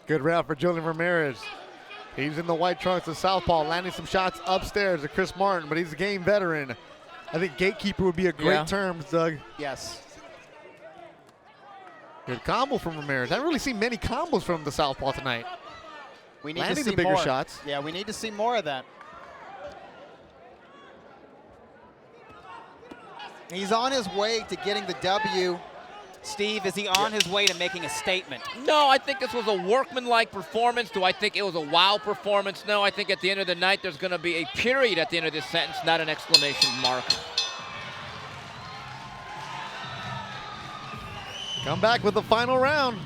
Good round for Julian Ramirez. He's in the white trunks of southpaw, landing some shots upstairs to Chris Martin, but he's a game veteran. I think gatekeeper would be a great term, Doug. Yes. Good combo from Ramirez. I haven't really seen many combos from the southpaw tonight. We need landing to see the bigger more shots. Yeah, we need to see more of that. He's on his way to getting the W. Steve, is he on his way to making a statement? No, I think this was a workmanlike performance. Do I think it was a wow performance? No, I think at the end of the night there's going to be a period at the end of this sentence, not an exclamation mark. Come back with the final round.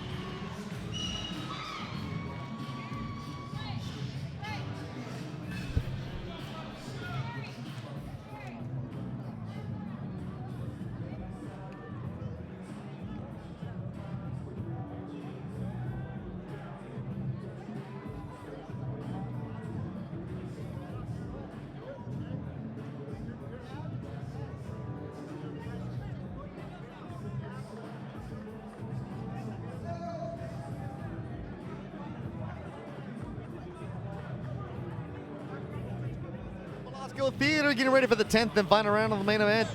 Theater getting ready for the 10th and final round of the main event.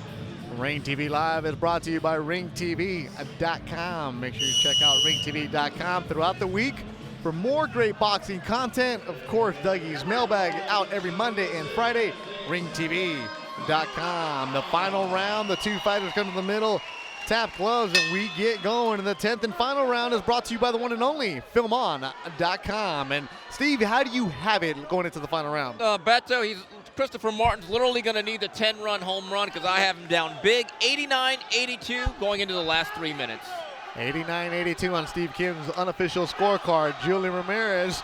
Ring TV Live is brought to you by ringtv.com. Make sure you check out ringtv.com throughout the week for more great boxing content. Of course, Dougie's mailbag out every Monday and Friday. ringtv.com. The final round, the two fighters come to the middle, tap gloves, and we get going. And the 10th and final round is brought to you by the one and only filmon.com. And Steve, how do you have it going into the final round? Beto, Christopher Martin's literally going to need a 10-run home run because I have him down big, 89-82 going into the last 3 minutes. 89-82 on Steve Kim's unofficial scorecard. Julian Ramirez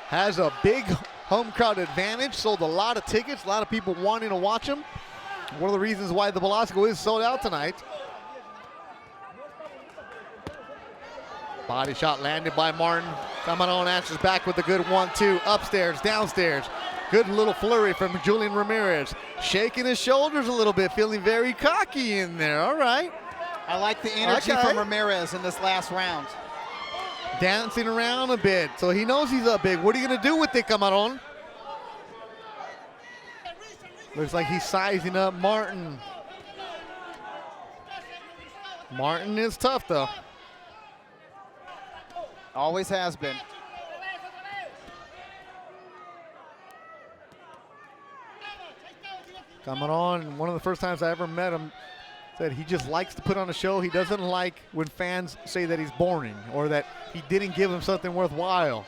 has a big home crowd advantage, sold a lot of tickets, a lot of people wanting to watch him. One of the reasons why the Velasco is sold out tonight. Body shot landed by Martin. Cameron answers back with a good 1-2, upstairs, downstairs. Good little flurry from Julian Ramirez. Shaking his shoulders a little bit, feeling very cocky in there. All right. I like the energy from Ramirez in this last round. dancing around a bit, so he knows he's up big. What are you going to do with it, Camarón? Looks like he's sizing up Martin. Martin is tough, though. Always has been. Camarón, one of the first times I ever met him, said he just likes to put on a show. He doesn't like when fans say that he's boring or that he didn't give him something worthwhile.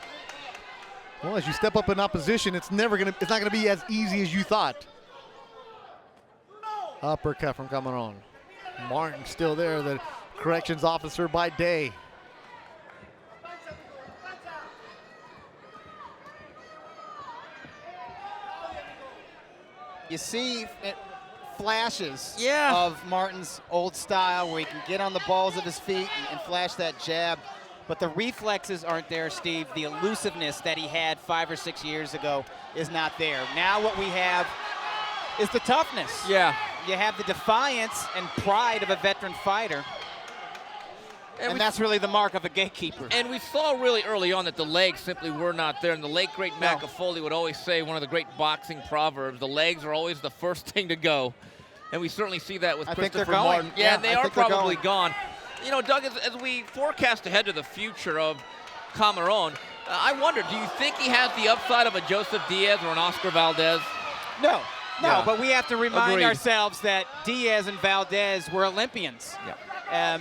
Well, as you step up in opposition, it's not gonna be as easy as you thought. Uppercut from Camarón. Martin still there, the corrections officer by day. You see flashes Yeah. of Martin's old style where he can get on the balls of his feet and flash that jab. But the reflexes aren't there, Steve. The elusiveness that he had 5 or 6 years ago is not there. Now what we have is the toughness. Yeah. You have the defiance and pride of a veteran fighter. And that's really the mark of a gatekeeper. And we saw really early on that the legs simply were not there. And the late, great McAfoley would always say, one of the great boxing proverbs, the legs are always the first thing to go. And we certainly see that with Christopher Martin. Yeah, they are probably gone. You know, Doug, as we forecast ahead to the future of Camarón, I wonder, do you think he has the upside of a Joseph Diaz or an Oscar Valdez? No, Yeah. but we have to remind Agreed. ourselves that Diaz and Valdez were Olympians. Yeah.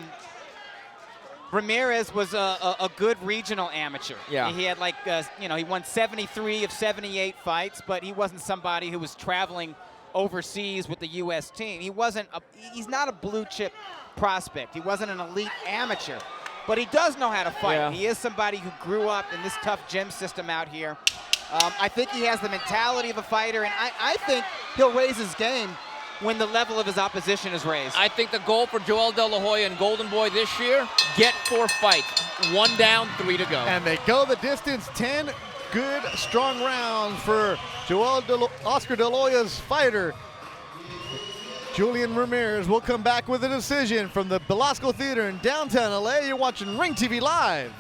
Ramirez was a good regional amateur. Yeah. He had he won 73 of 78 fights, but he wasn't somebody who was traveling overseas with the U.S. team. He's not a blue chip prospect. He wasn't an elite amateur, but he does know how to fight. Yeah. He is somebody who grew up in this tough gym system out here. I think he has the mentality of a fighter, and I think he'll raise his game when the level of his opposition is raised. I think the goal for Joel De La Hoya and Golden Boy this year, get 4 fights. 1 down, 3 to go. And they go the distance, 10 good, strong rounds for Oscar De La Hoya's fighter. Julian Ramirez will come back with a decision from the Belasco Theater in downtown LA. You're watching Ring TV Live.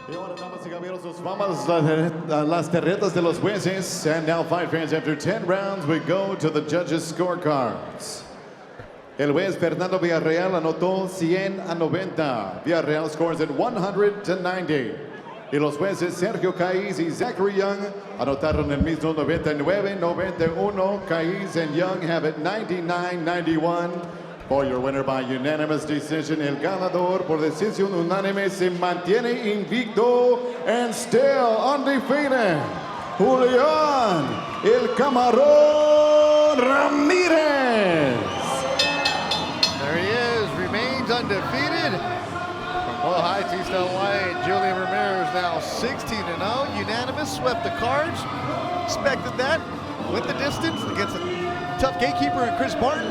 Y ahora, damas y caballeros, vamos a las terretas de los jueces. And now, fight fans, after 10 rounds, we go to the judges' scorecards. El juez Fernando Villarreal anotó 100-90. Villarreal scores at 100-90. Y los jueces Sergio Caiz y Zachary Young anotaron el mismo 99-91. Caiz and Young have it 99-91. For your winner by unanimous decision, el ganador por decisión unánime se mantiene invicto and still undefeated, Julian El Camarón Ramirez. There he is, remains undefeated. From Boyle Heights, East LA, Julian Ramirez now 16-0, unanimous, swept the cards. Expected that, went the distance against a tough gatekeeper in Chris Martin.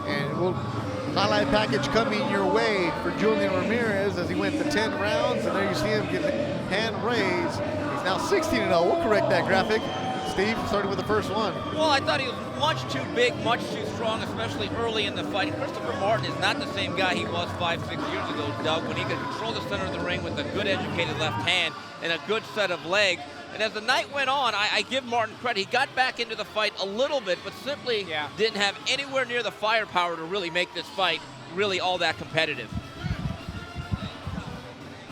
And we'll highlight package coming your way for Julian Ramirez as he went to 10 rounds, and there you see him get the hand raised. He's now 16-0. We'll correct that graphic. Steve, starting with the first one. Well, I thought he was much too big, much too strong, especially early in the fight. Christopher Martin is not the same guy he was 5-6 years ago, Doug, when he could control the center of the ring with a good educated left hand and a good set of legs. And as the night went on, I give Martin credit. He got back into the fight a little bit, but simply didn't have anywhere near the firepower to really make this fight really all that competitive.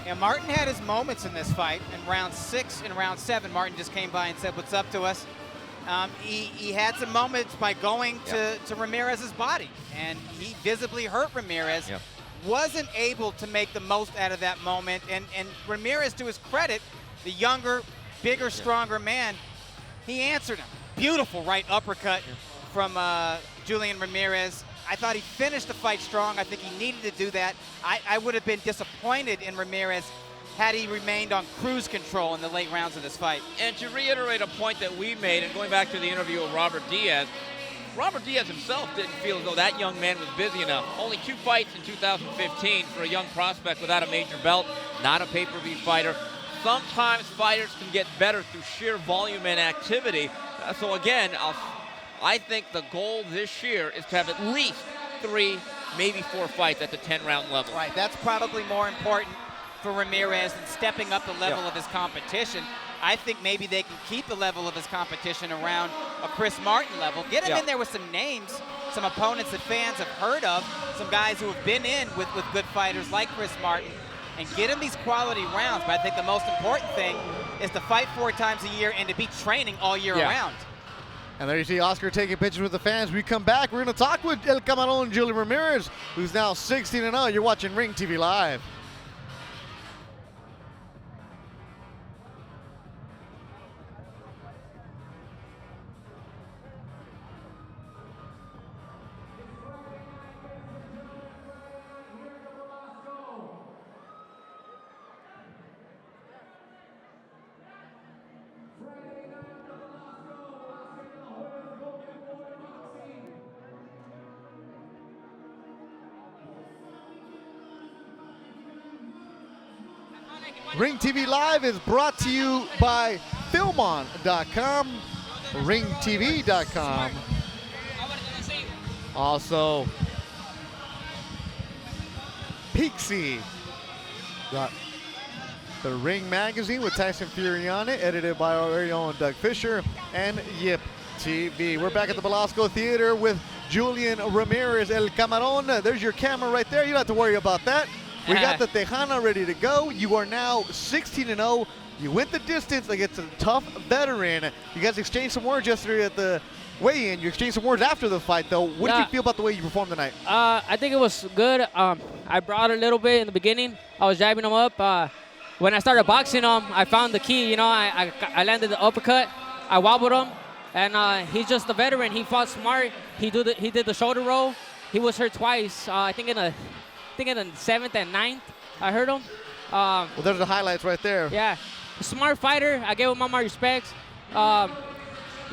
Yeah, Martin had his moments in this fight. In round 6 and round 7, Martin just came by and said, "What's up to us?" He had some moments by going to Ramirez's body, and he visibly hurt Ramirez. Wasn't able to make the most out of that moment, and Ramirez, to his credit, the younger, bigger, stronger man, he answered him. Beautiful right uppercut from Julian Ramirez. I thought he finished the fight strong. I think he needed to do that. I would have been disappointed in Ramirez had he remained on cruise control in the late rounds of this fight. And to reiterate a point that we made, and going back to the interview with Robert Diaz himself didn't feel as though that young man was busy enough. Only 2 fights in 2015 for a young prospect without a major belt, not a pay-per-view fighter. Sometimes fighters can get better through sheer volume and activity. So again, I think the goal this year is to have at least 3, maybe 4 fights at the 10-round level. Right, that's probably more important for Ramirez than stepping up the level of his competition. I think maybe they can keep the level of his competition around a Chris Martin level. Get him in there with some names, some opponents that fans have heard of, some guys who have been in with good fighters like Chris Martin, and get him these quality rounds. But I think the most important thing is to fight 4 times a year and to be training all year round. And there you see Oscar taking pictures with the fans. We come back, we're going to talk with El Camarón Julian Ramirez, who's now 16-0. You're watching Ring TV Live. Ring TV Live is brought to you by Filmon.com, ringtv.com. Also, Pixie. The Ring Magazine with Tyson Fury on it, edited by our very own Doug Fisher, and Yip TV. We're back at the Velasco Theater with Julian Ramirez, El Camarón. There's your camera right there. You don't have to worry about that. We got the Tejana ready to go. You are now 16-0. You went the distance against a tough veteran. You guys exchanged some words yesterday at the weigh-in. You exchanged some words after the fight, though. What did you feel about the way you performed tonight? I think it was good. I brought a little bit in the beginning. I was jabbing him up. When I started boxing him, I found the key. You know, I landed the uppercut. I wobbled him, and he's just a veteran. He fought smart. He did the shoulder roll. He was hurt twice. I think in the 7th and 9th, I heard him. Well, there's the highlights right there. Yeah, a smart fighter. I gave him all my respects.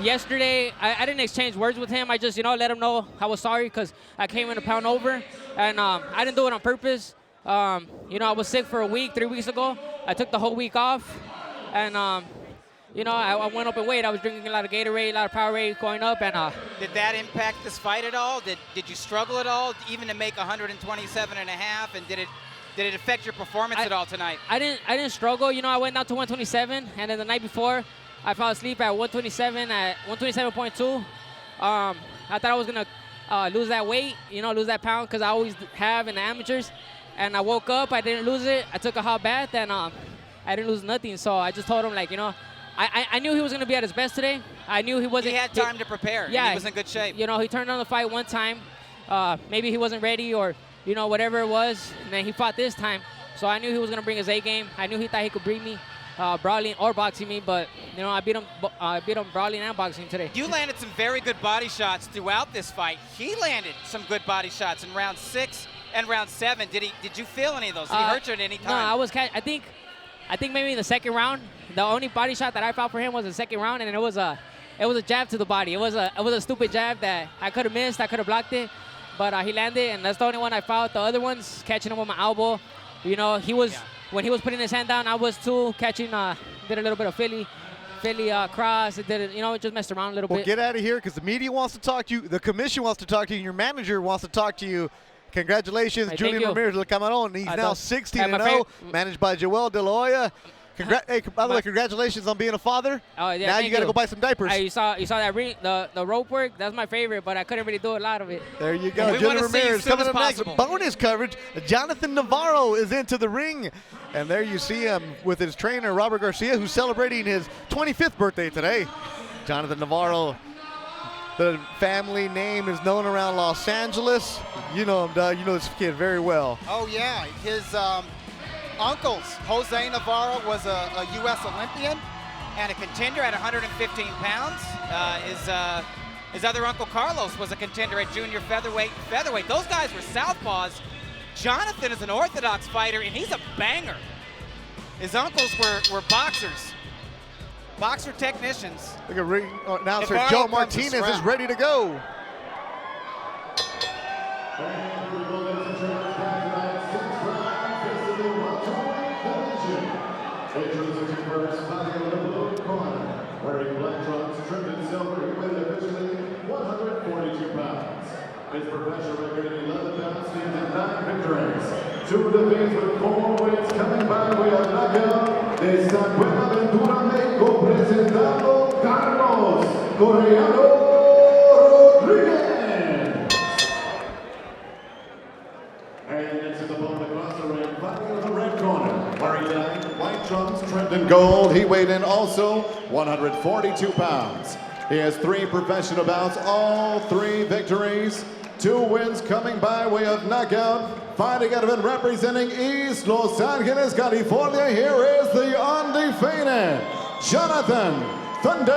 Yesterday, I didn't exchange words with him. I just, let him know I was sorry because I came in a pound over, and I didn't do it on purpose. I was sick for a week 3 weeks ago. I took the whole week off, and I went up in weight. I was drinking a lot of Gatorade, a lot of Powerade going up, and did that impact this fight at all? Did you struggle at all, even to make 127 and a half? And did it affect your performance at all tonight? I didn't struggle. I went down to 127, and then the night before, I fell asleep at 127 at 127.2. I thought I was gonna lose that weight, lose that pound, because I always have in the amateurs. And I woke up, I didn't lose it. I took a hot bath, and I didn't lose nothing. So I just told him, I knew he was going to be at his best today. I knew he wasn't. He had time to prepare. Yeah, and he was in good shape. You know, he turned on the fight one time. Maybe he wasn't ready or, you know, whatever it was. And then he fought this time. So I knew he was going to bring his A game. I knew he thought he could beat me, brawling or boxing me. But, you know, I beat him brawling and boxing today. You landed some very good body shots throughout this fight. He landed some good body shots in round 6 and round 7. Did you feel any of those? Did he hurt you at any time? No, I think maybe in the second round, the only body shot that I felt for him was the second round, and it was a jab to the body. It was a stupid jab that I could have missed. I could have blocked it, but he landed, and that's the only one I felt. The other ones, catching him with my elbow. You know, when he was putting his hand down, I was too catching. Did a little bit of Philly cross. It did, you know, it just messed around a little bit. Well, get out of here because the media wants to talk to you, the commission wants to talk to you, and your manager wants to talk to you. Congratulations, Julian Ramirez will come on. He's now 16-0, managed by Joel De La Hoya. Hey, by the way, congratulations on being a father. Oh, yeah, now you got to go buy some diapers. You saw that ring, the rope work. That's my favorite, but I couldn't really do a lot of it. There you go, Julian Ramirez coming up next. Bonus coverage. Jonathan Navarro is into the ring, and there you see him with his trainer Robert Garcia, who's celebrating his 25th birthday today. Jonathan Navarro. The family name is known around Los Angeles. You know him, Doug. You know this kid very well. Oh, yeah. His uncles, Jose Navarro, was a U.S. Olympian and a contender at 115 pounds. His other uncle, Carlos, was a contender at junior featherweight. Those guys were southpaws. Jonathan is an orthodox fighter, and he's a banger. His uncles were boxers. Boxer technicians. Look at ring announcer Joe Martinez is ready to go. Wearing black trunks, trimmed in silver, he weighs officially 142 pounds. His professional record in 11 pounds stands at 9 victories. 2 defeats with 4 wins coming by way of knockout. Esta Buenaventura, México, presentando Carlos Coreano Rodriguez. And next is opponent across the ring, fighting in the red corner. Wearing white trunks, trimmed in gold. He weighed in also 142 pounds. He has 3 professional bouts, all 3 victories. 2 wins coming by way of knockout. Fighting out of and representing East Los Angeles, California, here is the undefeated Jonathan Thunder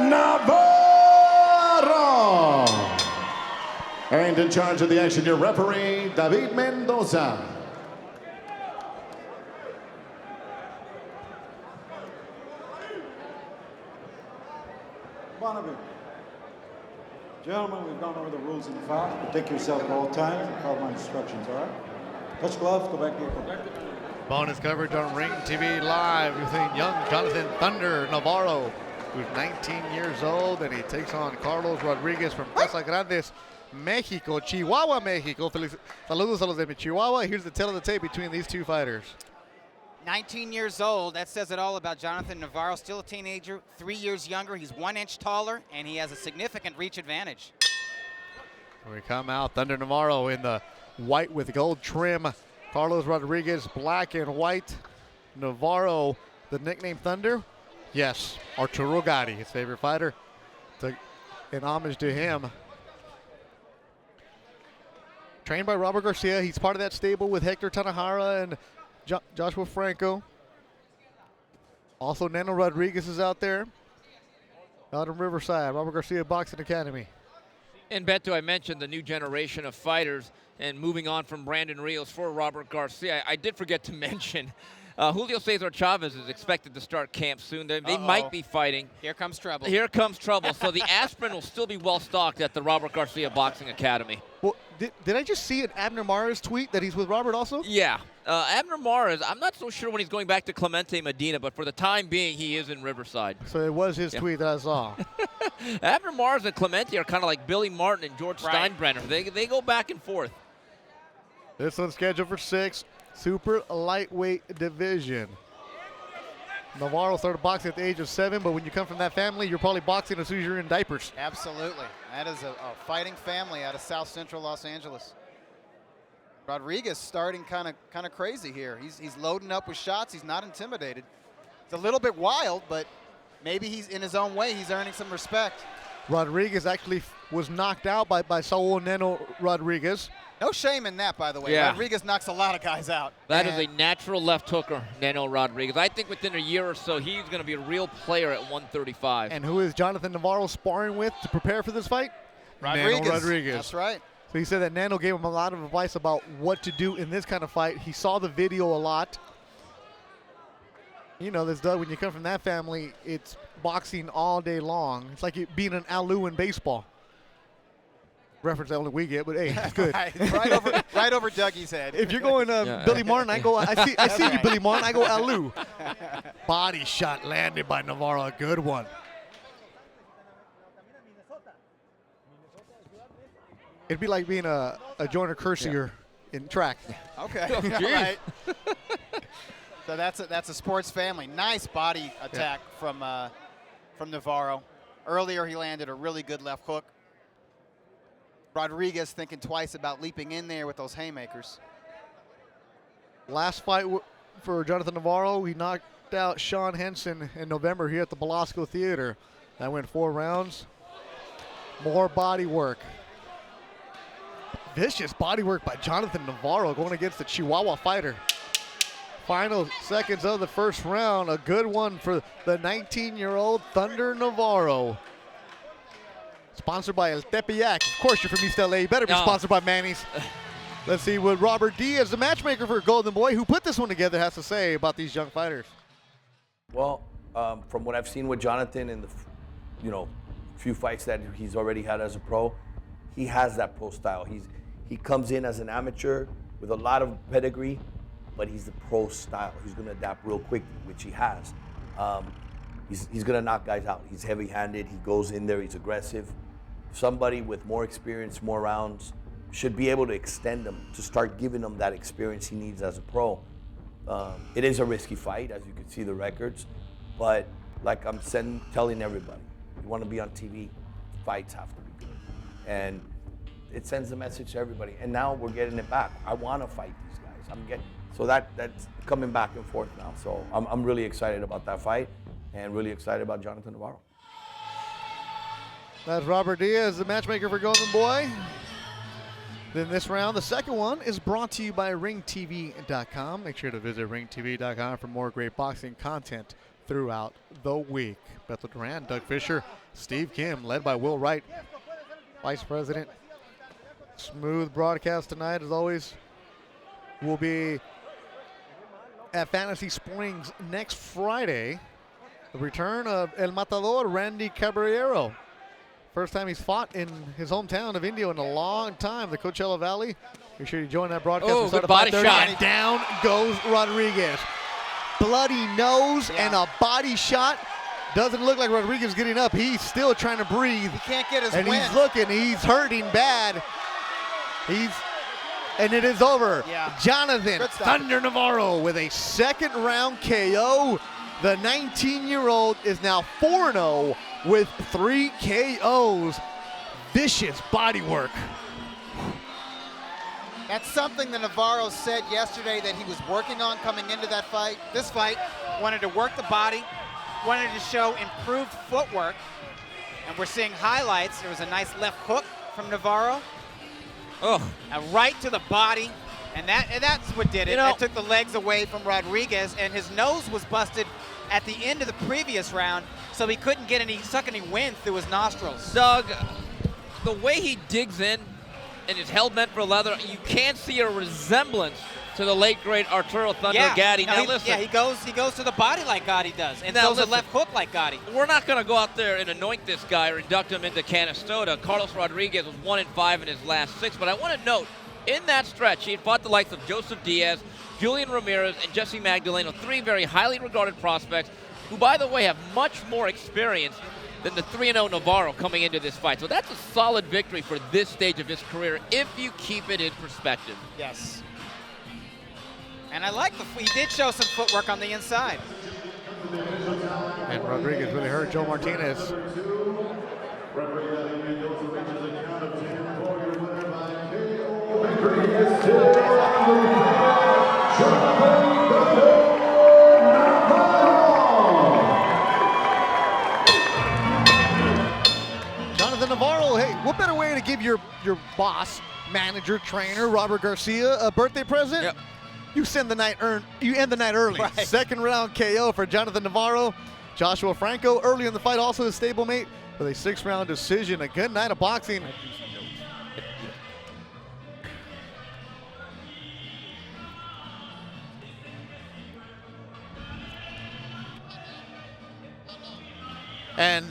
Navarro. And in charge of the action, your referee, David Mendoza. Bonneville. Gentlemen, we've gone over the rules and fouls. Protect yourself at all times and follow my instructions, all right? Touch gloves, go back to your corner. Bonus coverage on Ring TV Live. You're seeing young Jonathan Thunder Navarro, who's 19 years old, and he takes on Carlos Rodriguez from Casa Grandes, Mexico, Chihuahua, Mexico. Saludos a los de Chihuahua. Here's the tale of the tape between these 2 fighters. 19 years old, that says it all about Jonathan Navarro. Still a teenager, 3 years younger. He's 1 inch taller, and he has a significant reach advantage. We come out, Thunder Navarro in the white with gold trim. Carlos Rodriguez, black and white. Navarro, the nickname Thunder. Yes, Arturo Gatti, his favorite fighter. In homage to him. Trained by Robert Garcia. He's part of that stable with Hector Tanahara and Joshua Franco. Also, Nano Rodriguez is out there. Out in Riverside, Robert Garcia Boxing Academy. And Beto, I mentioned the new generation of fighters and moving on from Brandon Rios for Robert Garcia. I did forget to mention Julio Cesar Chavez is expected to start camp soon. They might be fighting. Here comes trouble. Here comes trouble. So the aspirin will still be well stocked at the Robert Garcia Boxing Academy. Well, did I just see an Abner Mares tweet that he's with Robert also? Yeah. Abner Mares, I'm not so sure when he's going back to Clemente Medina, but for the time being, he is in Riverside. So it was his tweet that I saw. Abner Mares and Clemente are kind of like Billy Martin and George Steinbrenner. They go back and forth. This one's scheduled for 6, super lightweight division. Navarro started boxing at the age of 7, but when you come from that family, you're probably boxing as soon as you're in diapers. Absolutely. That is a fighting family out of South Central Los Angeles. Rodriguez starting kind of crazy here. He's loading up with shots. He's not intimidated. It's a little bit wild, but maybe he's in his own way. He's earning some respect. Rodriguez actually was knocked out by Saul Neno Rodriguez. No shame in that, by the way. Yeah. Rodriguez knocks a lot of guys out. That is a natural left hooker, Neno Rodriguez. I think within a year or so, he's going to be a real player at 135. And who is Jonathan Navarro sparring with to prepare for this fight? Rodriguez. Neno Rodriguez. That's right. So he said that Nano gave him a lot of advice about what to do in this kind of fight. He saw the video a lot. You know, Doug, when you come from that family, it's boxing all day long. It's like it being an Alu in baseball. Reference that only we get, but hey, it's good. right over Dougie's head. If you're going Billy Martin, I go. I see you, Billy Martin. I go Alu. Body shot landed by Navarro, a good one. It'd be like being a Joyner Kersier in track. Okay, all right. So that's a sports family. Nice body attack from Navarro. Earlier, he landed a really good left hook. Rodriguez thinking twice about leaping in there with those haymakers. Last fight for Jonathan Navarro, he knocked out Sean Henson in November here at the Belasco Theater. That went 4 rounds. More body work. Vicious body work by Jonathan Navarro going against the Chihuahua fighter. Final seconds of the first round. A good one for the 19-year-old Thunder Navarro. Sponsored by El Tepeyac. Of course, you're from East LA. You better be sponsored by Manny's. Let's see what Robert Diaz, the matchmaker for Golden Boy, who put this one together, has to say about these young fighters. Well, from what I've seen with Jonathan in the, few fights that he's already had as a pro, he has that pro style. He comes in as an amateur with a lot of pedigree, but he's the pro style. He's going to adapt real quick, which he has. He's going to knock guys out. He's heavy-handed. He goes in there. He's aggressive. Somebody with more experience, more rounds, should be able to extend him, to start giving him that experience he needs as a pro. It is a risky fight, as you can see the records, but like I'm telling everybody, you want to be on TV, fights have to be good. And it sends a message to everybody. And now we're getting it back. I want to fight these guys. So that's coming back and forth now. So I'm really excited about that fight and really excited about Jonathan Navarro. That's Robert Diaz, the matchmaker for Golden Boy. Then this round, the second one, is brought to you by ringtv.com. Make sure to visit ringtv.com for more great boxing content throughout the week. Bethel Duran, Doug Fisher, Steve Kim, led by Will Wright, Vice President. Smooth broadcast tonight, as always. We'll be at Fantasy Springs next Friday. The return of El Matador, Randy Caballero. First time he's fought in his hometown of Indio in a long time, the Coachella Valley. Make sure you join that broadcast. Oh, good body shot. And down goes Rodriguez. Bloody nose and a body shot. Doesn't look like Rodriguez is getting up. He's still trying to breathe. He can't get his and win. He's looking. He's hurting bad. And it is over. Yeah. Jonathan Thunder Navarro with a second round KO. The 19-year-old is now 4-0 with 3 KOs. Vicious body work. That's something that Navarro said yesterday that he was working on coming into that fight. This fight, wanted to work the body, wanted to show improved footwork, and we're seeing highlights. There was a nice left hook from Navarro. Right to the body, and that's what did it. It took the legs away from Rodriguez, and his nose was busted at the end of the previous round, so he couldn't suck any wind through his nostrils. Doug, the way he digs in and is hell-bent for leather, you can see a resemblance to the late, great Arturo Thunder Gatti. Now, listen. He goes to the body like Gatti does, and throws a left hook like Gatti. We're not going to go out there and anoint this guy or induct him into Canastota. Carlos Rodriguez was 1-5 in his last 6, but I want to note, in that stretch, he had fought the likes of Joseph Diaz, Julian Ramirez, and Jesse Magdaleno, 3 very highly regarded prospects who, by the way, have much more experience than the 3-0 Navarro coming into this fight. So that's a solid victory for this stage of his career if you keep it in perspective. Yes. And I like he did show some footwork on the inside. And Rodriguez really hurt Joe Martinez. give your boss, manager, trainer, Robert Garcia a birthday present? Yep. You end the night early. Right. Second round KO for Jonathan Navarro. Joshua Franco early in the fight, also his stablemate, with a 6th round decision. A good night of boxing. And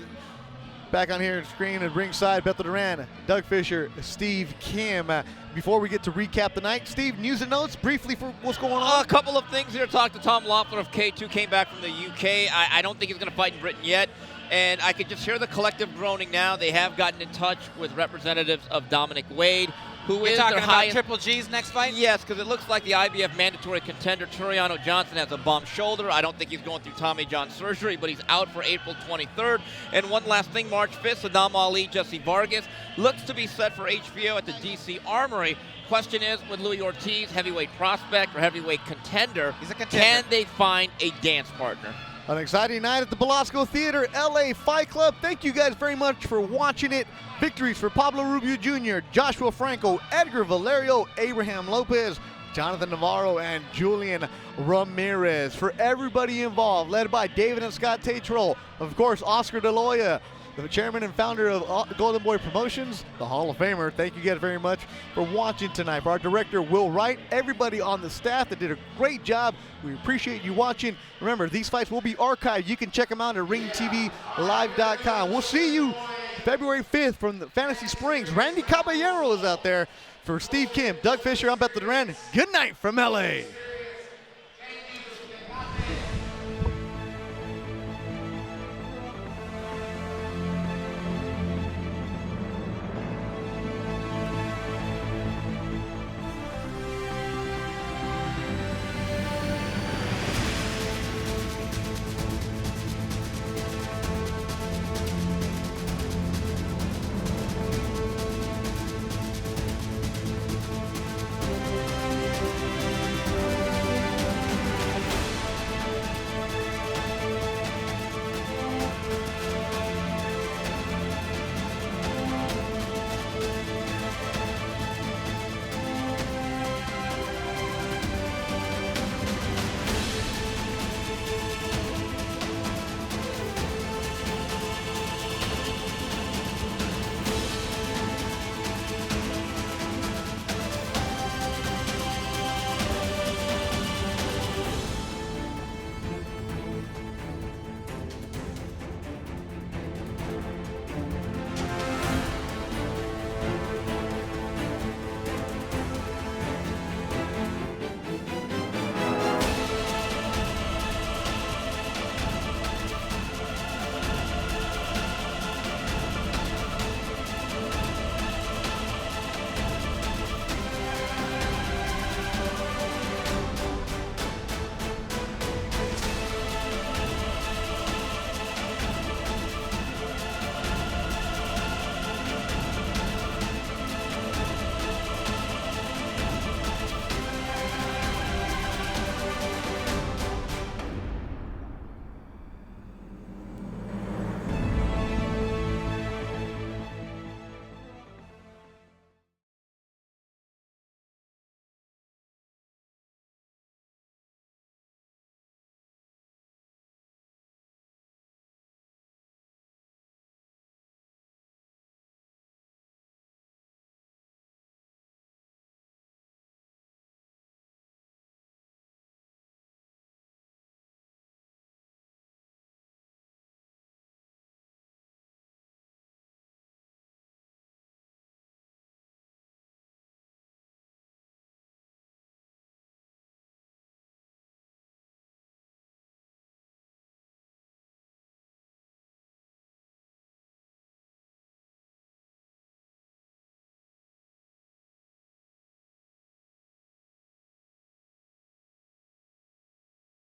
back on here at screen at ringside, Bethel Duran, Doug Fisher, Steve Kim. Before we get to recap the night, Steve, news and notes briefly for what's going on. A couple of things here. Talked to Tom Loeffler of K2, came back from the UK. I don't think he's going to fight in Britain yet. And I could just hear the collective groaning now. They have gotten in touch with representatives of Dominic Wade, who You're is talking their about Triple G's next fight? Yes, because it looks like the IBF mandatory contender Turiano Johnson has a bum shoulder. I don't think he's going through Tommy John surgery, but he's out for April 23rd. And one last thing, March 5th, Saddam Ali, Jesse Vargas looks to be set for HBO at the DC Armory. Question is, with Louis Ortiz, heavyweight prospect or heavyweight contender, he's a contender. Can they find a dance partner? An exciting night at the Belasco Theater, LA Fight Club. Thank you guys very much for watching it. Victories for Pablo Rubio Jr., Joshua Franco, Edgar Valerio, Abraham Lopez, Jonathan Navarro, and Julian Ramirez. For everybody involved, led by David and Scott Tatro, of course, Oscar De La Hoya, the chairman and founder of Golden Boy Promotions, the Hall of Famer. Thank you guys very much for watching tonight. For our director, Will Wright, everybody on the staff that did a great job. We appreciate you watching. Remember, these fights will be archived. You can check them out at ringtvlive.com. We'll see you February 5th from the Fantasy Springs. Randy Caballero is out there. For Steve Kim, Doug Fisher, I'm Bethel Duran. Good night from LA.